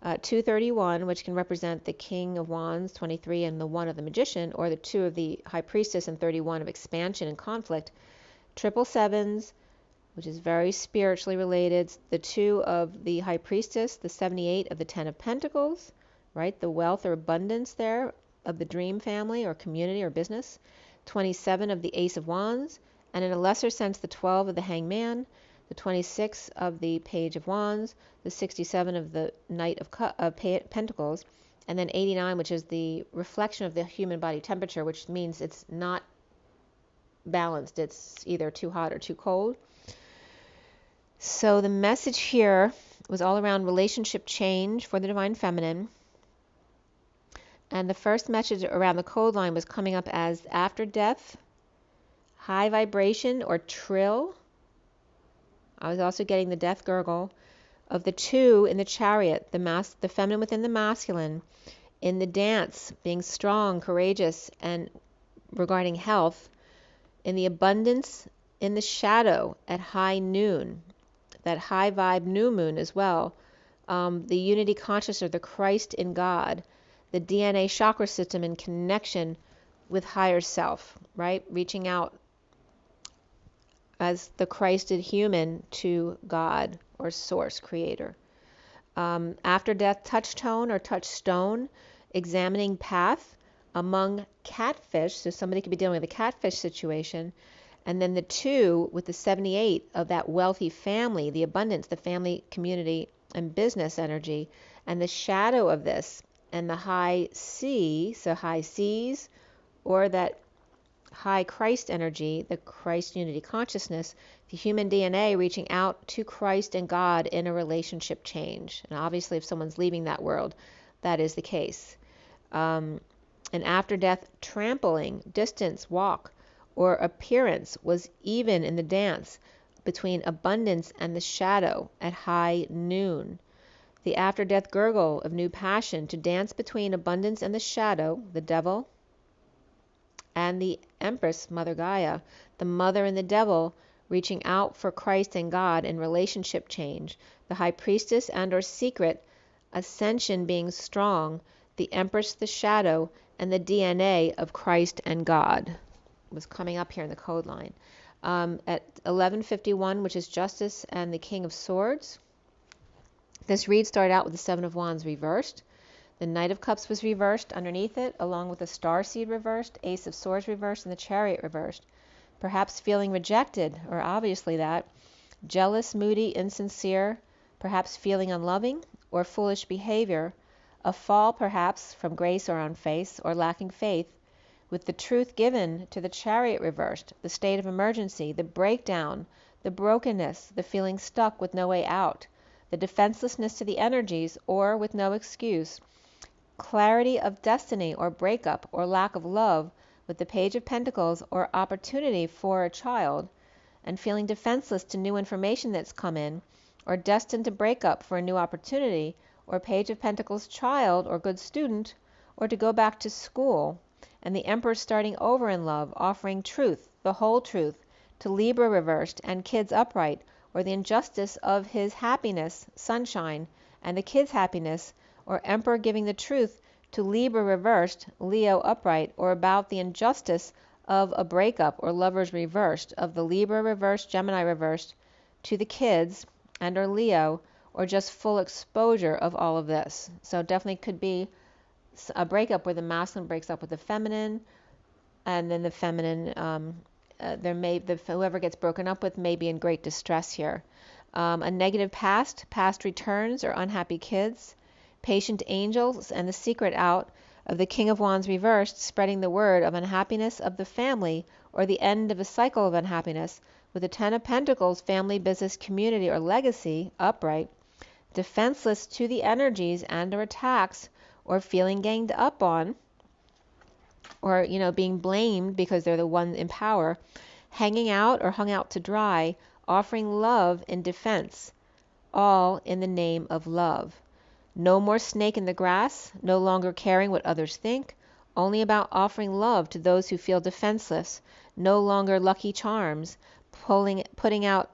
231, which can represent the King of Wands, 23, and the 1 of the Magician, or the 2 of the High Priestess and 31 of expansion and conflict. Triple sevens, which is very spiritually related. The 2 of the High Priestess, the 78 of the 10 of Pentacles, right? The wealth or abundance there of the dream family or community or business. 27 of the Ace of Wands, and in a lesser sense, the 12 of the Hanged Man, the 26 of the Page of Wands, the 67 of the Knight of Pentacles, and then 89, which is the reflection of the human body temperature, which means it's not balanced. It's either too hot or too cold. So the message here was all around relationship change for the Divine Feminine. And the first message around the code line was coming up as after death, high vibration or trill. I was also getting the death gurgle of the 2 in the Chariot, the feminine within the masculine, in the dance, being strong, courageous, and regarding health, in the abundance, in the shadow at high noon, that high vibe new moon as well, the unity consciousness or the Christ in God, the DNA chakra system in connection with higher self, right? Reaching out as the Christed human to God or source creator. After death touchtone or touchstone, examining path among catfish. So somebody could be dealing with a catfish situation. And then the 2 with the 78 of that wealthy family, the abundance, the family, community, and business energy. And the shadow of this and the high C, so high C's, or that high Christ energy, the Christ unity consciousness, the human DNA reaching out to Christ and God in a relationship change. And obviously if someone's leaving that world, that is the case. And after death, trampling, distance, walk, or appearance was even in the dance between abundance and the shadow at high noon. The after-death gurgle of new passion to dance between abundance and the shadow, the devil, and the Empress, Mother Gaia, the mother and the devil reaching out for Christ and God in relationship change, the High Priestess and or secret, ascension being strong, the Empress, the shadow, and the DNA of Christ and God was coming up here in the code line. At 1151, which is Justice and the King of Swords, this read started out with the 7 of Wands reversed. The Knight of Cups was reversed underneath it, along with the Starseed reversed, Ace of Swords reversed, and the Chariot reversed. Perhaps feeling rejected, or obviously that, jealous, moody, insincere, perhaps feeling unloving or foolish behavior, a fall perhaps from grace or on faith, or lacking faith, with the truth given to the Chariot reversed, the state of emergency, the breakdown, the brokenness, the feeling stuck with no way out, the defenselessness to the energies or with no excuse, clarity of destiny or breakup or lack of love with the Page of Pentacles or opportunity for a child, and feeling defenseless to new information that's come in, or destined to break up for a new opportunity, or Page of Pentacles child or good student, or to go back to school, and the Emperor starting over in love, offering truth, the whole truth, to Libra reversed and kids upright, or the injustice of his happiness, sunshine, and the kids' happiness, or Emperor giving the truth to Libra reversed, Leo upright, or about the injustice of a breakup or lovers reversed, of the Libra reversed, Gemini reversed, to the kids and or Leo, or just full exposure of all of this. So definitely could be a breakup where the masculine breaks up with the feminine, and then the feminine, whoever gets broken up with may be in great distress here. A negative past returns, or unhappy kids, patient angels, and the secret out of the King of Wands reversed, spreading the word of unhappiness of the family, or the end of a cycle of unhappiness, with the Ten of Pentacles, family, business, community, or legacy, upright, defenseless to the energies and or attacks, or feeling ganged up on, or being blamed because they're the one in power, hanging out or hung out to dry, offering love in defense, all in the name of love. No more snake in the grass, no longer caring what others think, only about offering love to those who feel defenseless, no longer Lucky Charms, putting out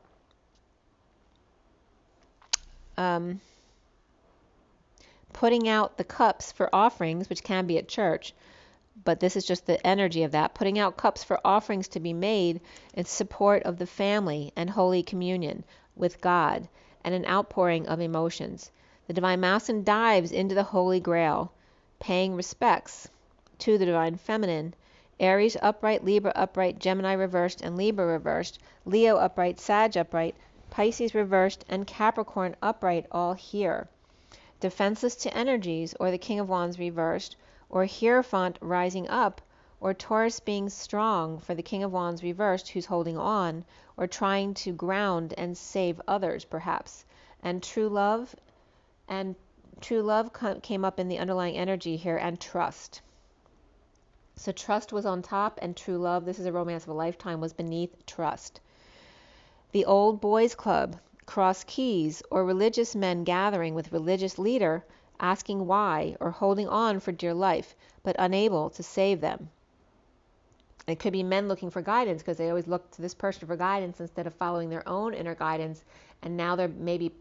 the cups for offerings, which can be at church, but this is just the energy of that, putting out cups for offerings to be made in support of the family and Holy Communion with God, and an outpouring of emotions. The Divine Masculine dives into the Holy Grail, paying respects to the Divine Feminine. Aries upright, Libra upright, Gemini reversed, and Libra reversed, Leo upright, Sag upright, Pisces reversed, and Capricorn upright, all here. Defenseless to energies, or the King of Wands reversed, or Hierophant rising up, or Taurus being strong for the King of Wands reversed, who's holding on, or trying to ground and save others, perhaps. And true love came up in the underlying energy here, and trust. So trust was on top, and true love, this is a romance of a lifetime, was beneath trust. The Old Boys Club, Cross Keys, or religious men gathering with religious leader, asking why, or holding on for dear life, but unable to save them. It could be men looking for guidance because they always look to this person for guidance instead of following their own inner guidance, and now they're maybe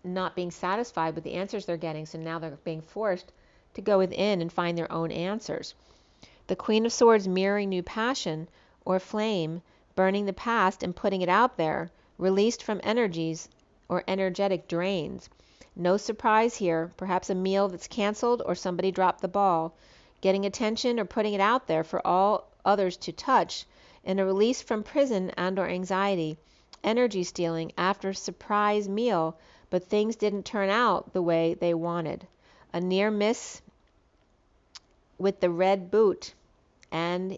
not being satisfied with the answers they're getting, so now they're being forced to go within and find their own answers. The Queen of Swords mirroring new passion or flame, burning the past and putting it out there, released from energies or energetic drains. No surprise here, perhaps a meal that's canceled or somebody dropped the ball, getting attention or putting it out there for all others to touch, and a release from prison and or anxiety, energy stealing after a surprise meal, but things didn't turn out the way they wanted. A near miss with the red boot and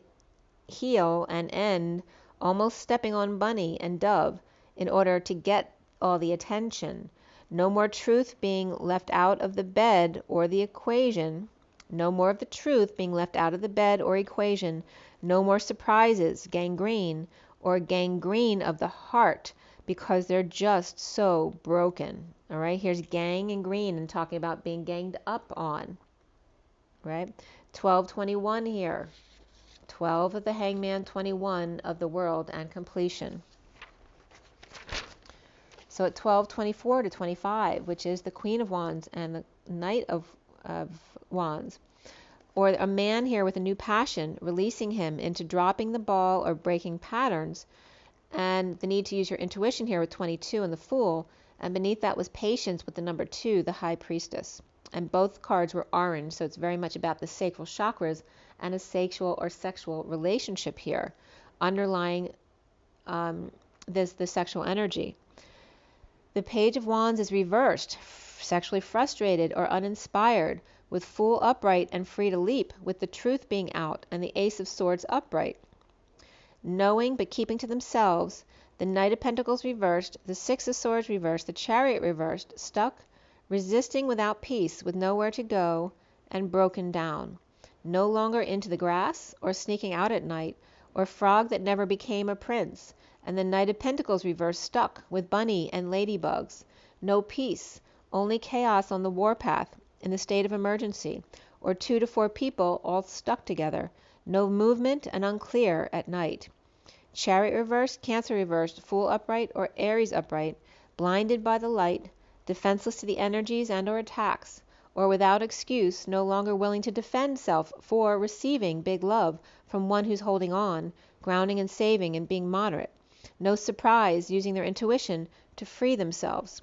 heel and end, almost stepping on Bunny and Dove in order to get all the attention. No more truth being left out of the bed or the equation. No more of the truth being left out of the bed or equation. No more surprises, gangrene, or gangrene of the heart, because they're just so broken. All right, here's gang and green and talking about being ganged up on. Right? 1221 here. 12 of the Hangman, 21 of the world and completion. So at 1224 to 25, which is the Queen of Wands and the Knight of Wands, or a man here with a new passion, releasing him into dropping the ball or breaking patterns, and the need to use your intuition here with 22 and the Fool, and beneath that was patience with the number 2, the High Priestess. And both cards were orange, so it's very much about the sacral chakras and a sexual or sexual relationship here, underlying the sexual energy. The Page of Wands is reversed, sexually frustrated or uninspired, with Fool upright and free to leap, with the Truth being out, and the Ace of Swords upright. Knowing but keeping to themselves, the Knight of Pentacles reversed, the Six of Swords reversed, the Chariot reversed, stuck, resisting without peace, with nowhere to go, and broken down. No longer into the grass, or sneaking out at night, or frog that never became a prince, and the Knight of Pentacles reversed, stuck with bunny and ladybugs. No peace, only chaos on the warpath, in the state of emergency, or 2 to 4 people all stuck together. No movement and unclear at night. Chariot reversed, Cancer reversed, Fool upright or Aries upright, blinded by the light, defenseless to the energies and or attacks, or without excuse, no longer willing to defend self for receiving big love from one who's holding on, grounding and saving and being moderate. No surprise, using their intuition to free themselves.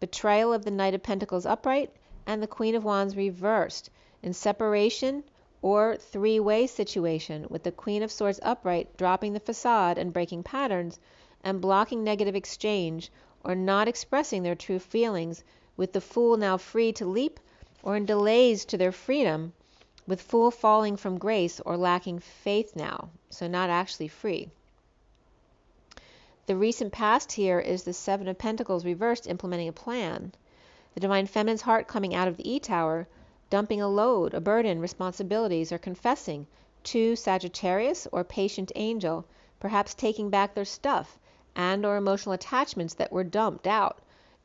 Betrayal of the Knight of Pentacles upright and the Queen of Wands reversed, in separation or three-way situation, with the Queen of Swords upright dropping the facade and breaking patterns and blocking negative exchange or not expressing their true feelings, with the Fool now free to leap or in delays to their freedom, with Fool falling from grace or lacking faith now, so not actually free. The recent past here is the Seven of Pentacles reversed, implementing a plan. The Divine Feminine's heart coming out of the E-Tower, dumping a load, a burden, responsibilities, or confessing to Sagittarius or Patient Angel, perhaps taking back their stuff and or emotional attachments that were dumped out,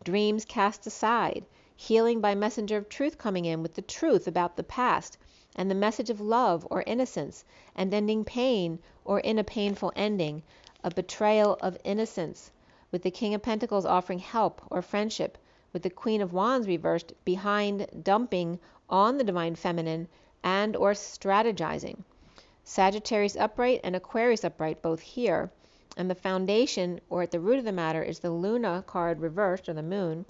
dreams cast aside, healing by messenger of truth coming in with the truth about the past and the message of love or innocence, and ending pain or in a painful ending, a betrayal of innocence, with the King of Pentacles offering help or friendship, with the Queen of Wands reversed behind dumping on the Divine Feminine and or strategizing. Sagittarius upright and Aquarius upright both here, and the foundation or at the root of the matter is the Luna card reversed, or the moon,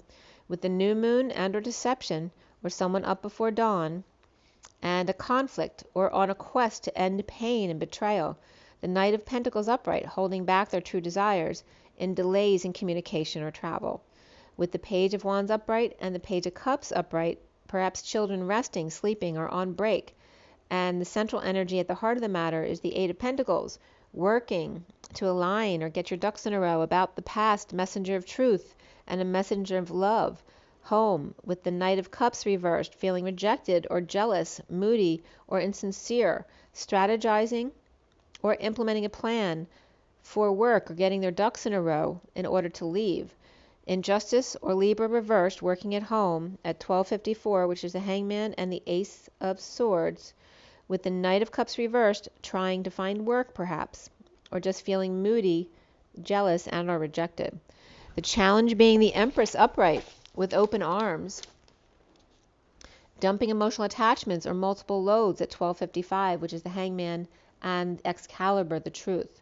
with the new moon and or deception, or someone up before dawn, and a conflict or on a quest to end pain and betrayal. The Knight of Pentacles upright, holding back their true desires in delays in communication or travel. With the Page of Wands upright and the Page of Cups upright, perhaps children resting, sleeping, or on break. And the central energy at the heart of the matter is the Eight of Pentacles, working to align or get your ducks in a row about the past, messenger of truth and a messenger of love. Home, with the Knight of Cups reversed, feeling rejected or jealous, moody or insincere, strategizing or implementing a plan for work or getting their ducks in a row in order to leave. Injustice or Libra reversed, working at home at 1254, which is the Hangman and the Ace of Swords, with the Knight of Cups reversed, trying to find work perhaps, or just feeling moody, jealous, and or rejected. The challenge being the Empress upright with open arms, dumping emotional attachments or multiple loads at 1255, which is the Hangman and Excalibur, the Truth.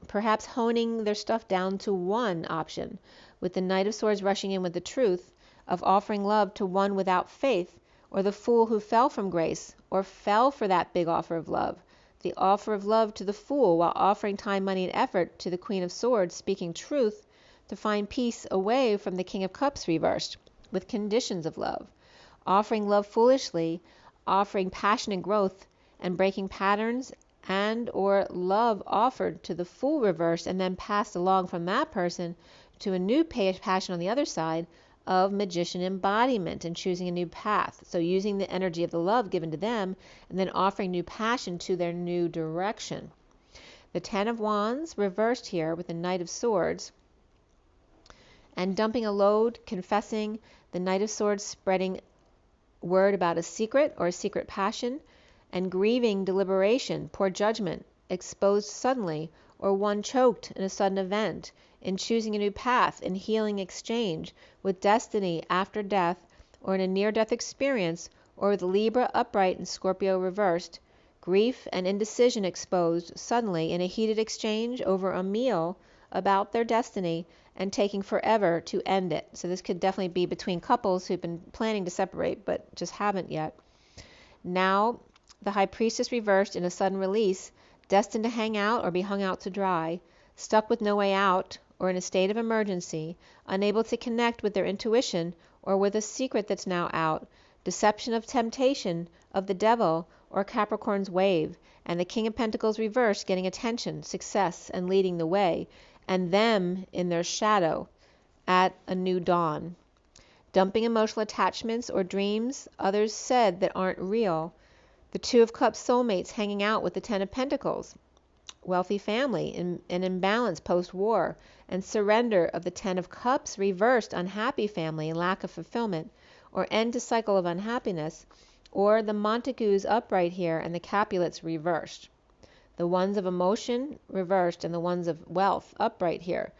Perhaps honing their stuff down to one option, with the Knight of Swords rushing in with the truth of offering love to one without faith, or the fool who fell from grace, or fell for that big offer of love. The offer of love to the fool while offering time, money, and effort to the Queen of Swords, speaking truth to find peace away from the King of Cups reversed, with conditions of love. Offering love foolishly, offering passion and growth, and breaking patterns, and or love offered to the fool reversed and then passed along from that person to a new passion on the other side of magician embodiment and choosing a new path. So using the energy of the love given to them and then offering new passion to their new direction. The Ten of Wands reversed here with the Knight of Swords and dumping a load, confessing, the Knight of Swords spreading word about a secret or a secret passion, and grieving deliberation, poor judgment, exposed suddenly, or one choked in a sudden event, in choosing a new path, in healing exchange, with destiny after death, or in a near-death experience, or with Libra upright and Scorpio reversed, grief and indecision exposed suddenly in a heated exchange over a meal about their destiny and taking forever to end it. So this could definitely be between couples who've been planning to separate but just haven't yet. Now, the High Priestess reversed in a sudden release, destined to hang out or be hung out to dry, stuck with no way out or in a state of emergency, unable to connect with their intuition or with a secret that's now out, deception of temptation of the devil or Capricorn's wave, and the King of Pentacles reversed getting attention, success, and leading the way, and them in their shadow at a new dawn. Dumping emotional attachments or dreams others said that aren't real. The Two of Cups soulmates hanging out with the Ten of Pentacles. Wealthy family in an imbalance post-war, and surrender of the Ten of Cups reversed, unhappy family and lack of fulfillment, or end to cycle of unhappiness, or the Montagues upright here and the Capulets reversed. The ones of emotion reversed and the ones of wealth upright here.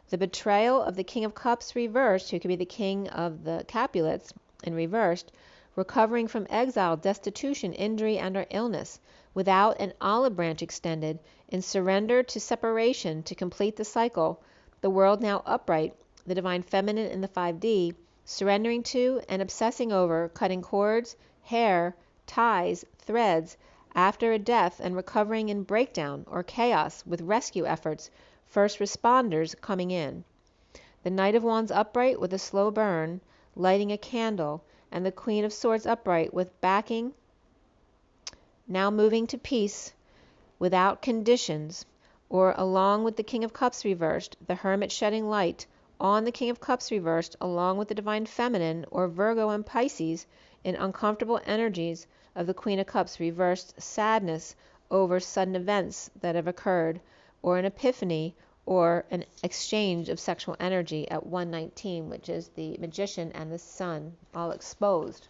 The betrayal of the King of Cups reversed, who could be the King of the Capulets, in reversed, recovering from exile, destitution, injury, and or illness, without an olive branch extended, in surrender to separation to complete the cycle, the world now upright, the Divine Feminine in the 5D, surrendering to and obsessing over cutting cords, hair, ties, threads, after a death and recovering in breakdown or chaos with rescue efforts, first responders coming in. The Knight of Wands upright with a slow burn, lighting a candle, and the Queen of Swords upright with backing, now moving to peace, without conditions, or along with the King of Cups reversed, the Hermit shedding light on the King of Cups reversed along with the Divine Feminine, or Virgo and Pisces, in uncomfortable energies of the Queen of Cups reversed, sadness over sudden events that have occurred, or an epiphany, or an exchange of sexual energy at 119, which is the Magician and the Sun, all exposed.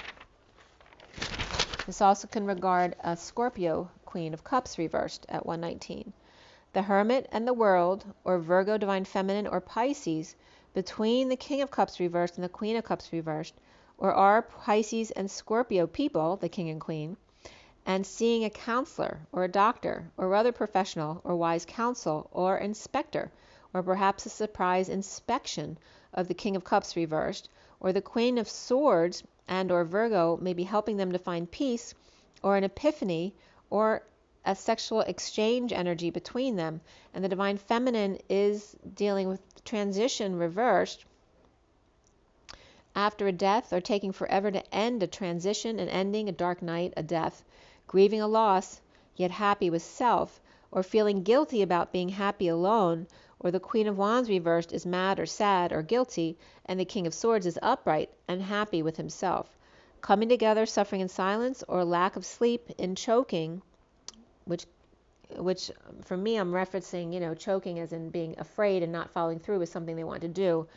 This also can regard a Scorpio Queen of Cups reversed at 119. The Hermit and the World, or Virgo Divine Feminine, or Pisces, between the King of Cups reversed and the Queen of Cups reversed, or are Pisces and Scorpio people, the King and Queen, and seeing a counselor or a doctor or other professional or wise counsel or inspector, or perhaps a surprise inspection of the King of Cups reversed, or the Queen of Swords and or Virgo may be helping them to find peace, or an epiphany, or a sexual exchange energy between them, and the Divine Feminine is dealing with transition reversed after a death, or taking forever to end a transition, an ending, a dark night, a death, grieving a loss, yet happy with self, or feeling guilty about being happy alone, or the Queen of Wands reversed is mad or sad or guilty, and the King of Swords is upright and happy with himself, coming together, suffering in silence, or lack of sleep in choking, which for me I'm referencing, choking as in being afraid and not following through with something they want to do,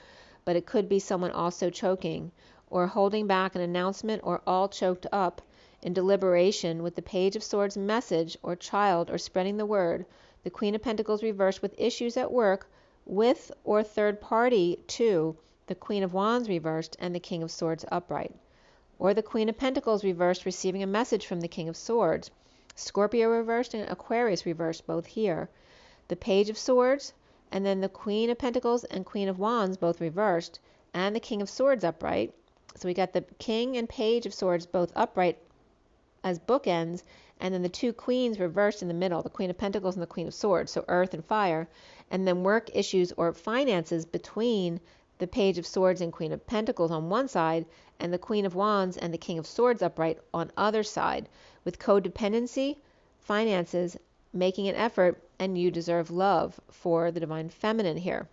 but it could be someone also choking, or holding back an announcement, or all choked up in deliberation with the Page of Swords message or child, or spreading the word, the Queen of Pentacles reversed with issues at work with or third party to the Queen of Wands reversed and the King of Swords upright, or the Queen of Pentacles reversed receiving a message from the King of Swords, Scorpio reversed and Aquarius reversed both here, the Page of Swords, and then the Queen of Pentacles and Queen of Wands both reversed, and the King of Swords upright. So we got the King and Page of Swords both upright as bookends, and then the two queens reversed in the middle, the Queen of Pentacles and the Queen of Swords, so earth and fire, and then work issues or finances between the Page of Swords and Queen of Pentacles on one side, and the Queen of Wands and the King of Swords upright on other side, with codependency, finances, making an effort, and you deserve love for the Divine Feminine here.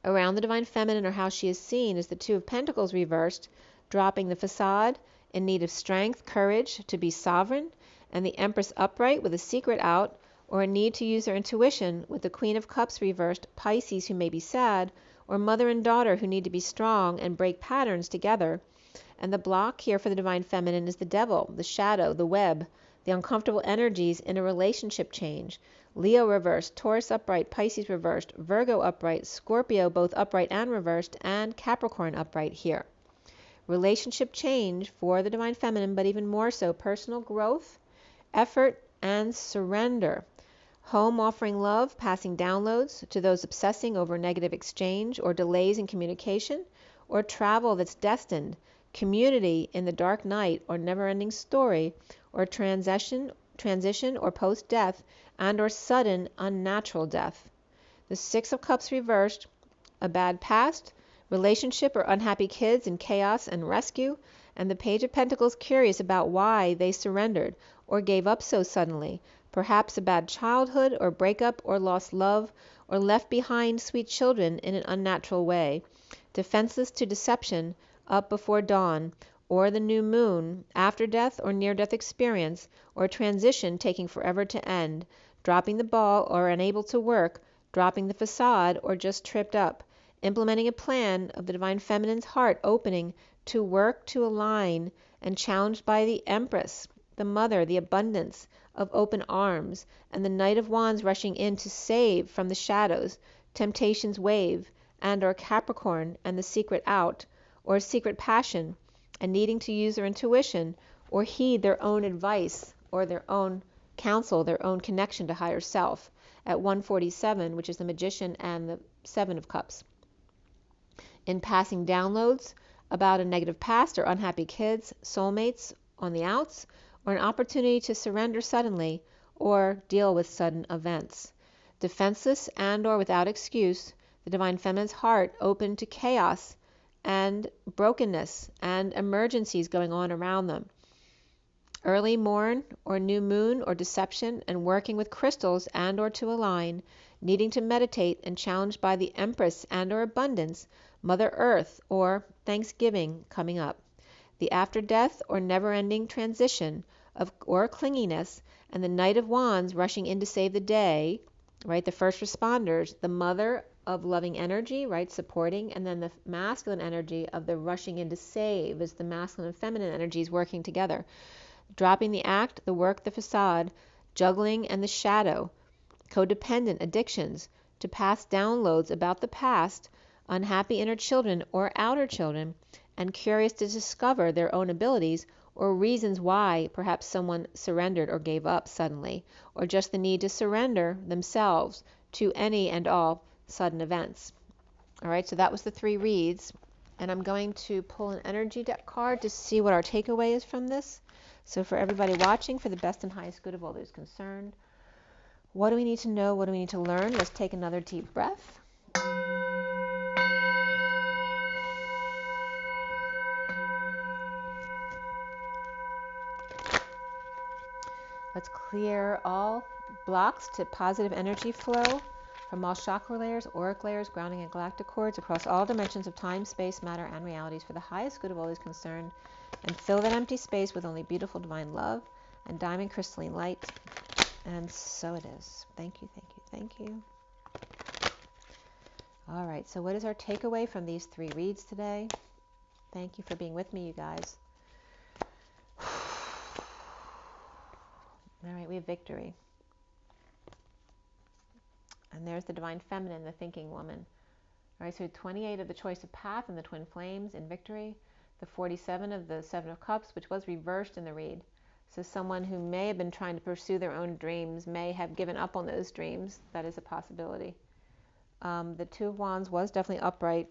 Around the Divine Feminine, or how she is seen, is the Two of Pentacles reversed, dropping the facade, in need of strength, courage to be sovereign, and the Empress upright with a secret out, or a need to use their intuition, with the Queen of Cups reversed, Pisces who may be sad, or mother and daughter who need to be strong and break patterns together. And the block here for the Divine Feminine is the Devil, the shadow, the web, the uncomfortable energies in a relationship change. Leo reversed, Taurus upright, Pisces reversed, Virgo upright, Scorpio both upright and reversed, and Capricorn upright here. Relationship change for the Divine Feminine, but even more so personal growth, effort, and surrender. Home offering love, passing downloads to those obsessing over negative exchange or delays in communication, or travel that's destined, community in the dark night or never-ending story, or transition or post-death, and or sudden unnatural death. The Six of Cups reversed, a bad past, relationship or unhappy kids in chaos and rescue, and the Page of Pentacles curious about why they surrendered or gave up so suddenly, perhaps a bad childhood or breakup or lost love, or left behind sweet children in an unnatural way, defenseless to deception, up before dawn, or the new moon, after death or near-death experience, or transition taking forever to end, dropping the ball or unable to work, dropping the facade or just tripped up, implementing a plan of the Divine Feminine's heart opening to work to align, and challenged by the Empress, the Mother, the abundance of open arms, and the Knight of Wands rushing in to save from the shadows, temptation's wave, and or Capricorn and the secret out, or secret passion, and needing to use their intuition or heed their own advice or their own counsel, their own connection to higher self at 147, which is the Magician and the Seven of Cups. In passing downloads about a negative past or unhappy kids, soulmates on the outs, or an opportunity to surrender suddenly or deal with sudden events. Defenseless and or without excuse, the Divine Feminine's heart open to chaos and brokenness and emergencies going on around them. early morn or new moon or deception, and working with crystals and or to align, needing to meditate and challenged by the Empress and or abundance, Mother Earth or Thanksgiving coming up. The after death or never-ending transition of or clinginess, and the Knight of Wands rushing in to save the day, right? The first responders, the mother of loving energy, right? Supporting, and then the masculine energy of the rushing in to save is the masculine and feminine energies working together. Dropping the act, the work, the facade, juggling and the shadow, codependent addictions, to pass downloads about the past, unhappy inner children or outer children, and curious to discover their own abilities or reasons why perhaps someone surrendered or gave up suddenly, or just the need to surrender themselves to any and all sudden events. All right, so that was the 3 reads, and I'm going to pull an energy deck card to see what our takeaway is from this. So for everybody watching, for the best and highest good of all those concerned, what do we need to know? What do we need to learn? Let's take another deep breath. Let's clear all blocks to positive energy flow from all chakra layers, auric layers, grounding and galactic cords across all dimensions of time, space, matter, and realities for the highest good of all those concerned, and fill that empty space with only beautiful divine love and diamond crystalline light. And so it is. Thank you, thank you, thank you. All right, so what is our takeaway from these 3 reads today? Thank you for being with me, you guys. All right, we have victory. And there's the divine feminine, the thinking woman. All right, so 28 of the choice of path and the twin flames in victory. The 47 of the 7 of cups, which was reversed in the read. So someone who may have been trying to pursue their own dreams may have given up on those dreams. That is a possibility. The 2 of wands was definitely upright.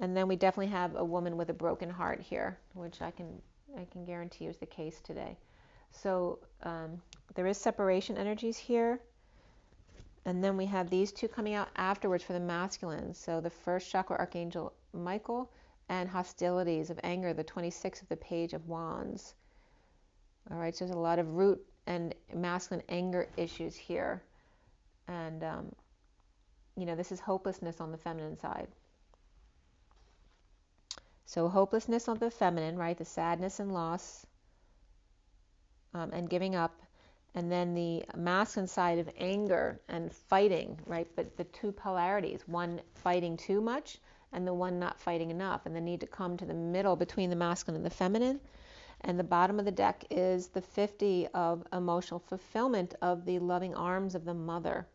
And then we definitely have a woman with a broken heart here, which I can guarantee is the case today. So there is separation energies here. And then we have these 2 coming out afterwards for the masculine. So the first chakra archangel Michael, and hostilities of anger, the 26 of the page of wands. All right, so there's a lot of root and masculine anger issues here. And, this is hopelessness on the feminine side. So hopelessness on the feminine, right? The sadness and loss and giving up. And then the masculine side of anger and fighting, right? But the 2 polarities, one fighting too much and the one not fighting enough. And the need to come to the middle between the masculine and the feminine. And the bottom of the deck is the 50 of emotional fulfillment of the loving arms of the mother,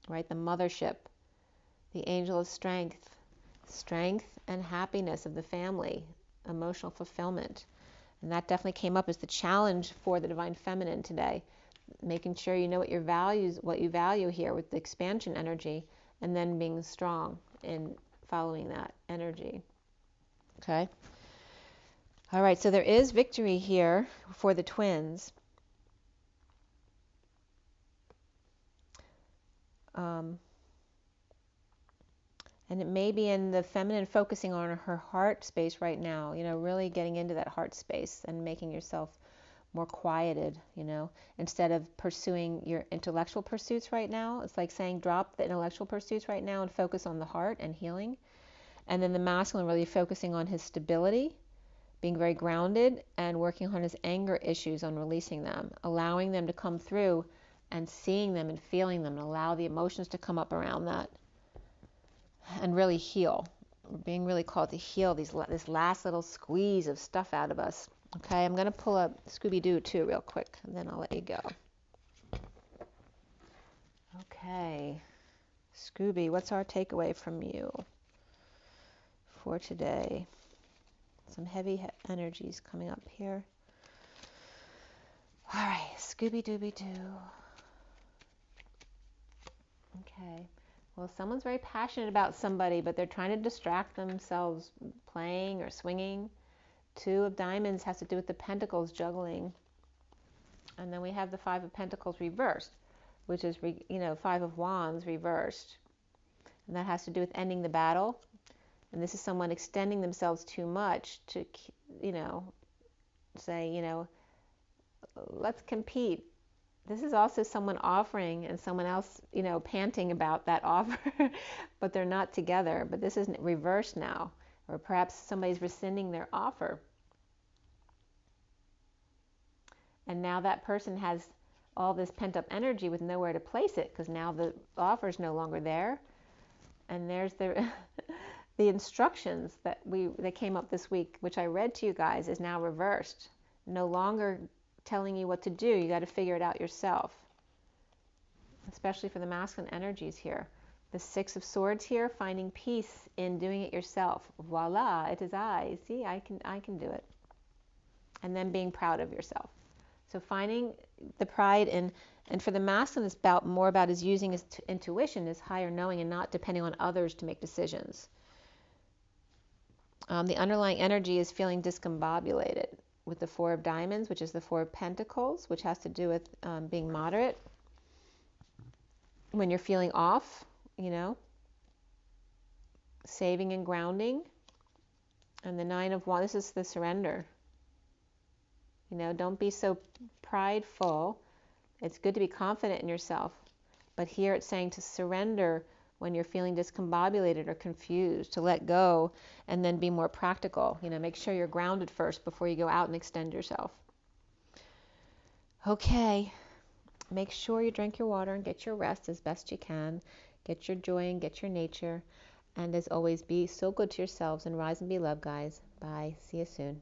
right? The mothership, the angel of strength and happiness of the family, emotional fulfillment. And that definitely came up as the challenge for the divine feminine today. Making sure you know what you value here with the expansion energy, and then being strong in following that energy. Okay. All right, so there is victory here for the twins. And it may be in the feminine focusing on her heart space right now, really getting into that heart space and making yourself more quieted, instead of pursuing your intellectual pursuits right now. It's like saying drop the intellectual pursuits right now and focus on the heart and healing. And then the masculine really focusing on his stability, being very grounded, and working on his anger issues, on releasing them, allowing them to come through and seeing them and feeling them, and allow the emotions to come up around that and really heal. We're being really called to heal this last little squeeze of stuff out of us. Okay, I'm going to pull up Scooby-Doo too real quick, and then I'll let you go. Okay, Scooby, what's our takeaway from you for today? Some heavy energies coming up here. All right, Scooby-Dooby-Doo. Okay, well, someone's very passionate about somebody, but they're trying to distract themselves playing or swinging. 2 of diamonds has to do with the pentacles juggling. And then we have the 5 of pentacles reversed, which is, 5 of wands reversed. And that has to do with ending the battle. And this is someone extending themselves too much to, say, let's compete. This is also someone offering and someone else, panting about that offer, but they're not together. But this isn't reversed now, or perhaps somebody's rescinding their offer. And now that person has all this pent-up energy with nowhere to place it, because now the offer is no longer there. And there's the the instructions that came up this week, which I read to you guys, is now reversed. No longer telling you what to do. You got to figure it out yourself. Especially for the masculine energies here. The Six of Swords here, finding peace in doing it yourself. Voila, it is I. See, I can do it. And then being proud of yourself. So finding the pride in, and for the masculine, it's more about his using his intuition, his higher knowing, and not depending on others to make decisions. The underlying energy is feeling discombobulated with the Four of Diamonds, which is the Four of Pentacles, which has to do with being moderate. When you're feeling off, saving and grounding. And the Nine of Wands, this is the surrender. Don't be so prideful. It's good to be confident in yourself. But here it's saying to surrender when you're feeling discombobulated or confused, to let go and then be more practical. Make sure you're grounded first before you go out and extend yourself. Okay. Make sure you drink your water and get your rest as best you can. Get your joy and get your nature. And as always, be so good to yourselves and rise and be loved, guys. Bye. See you soon.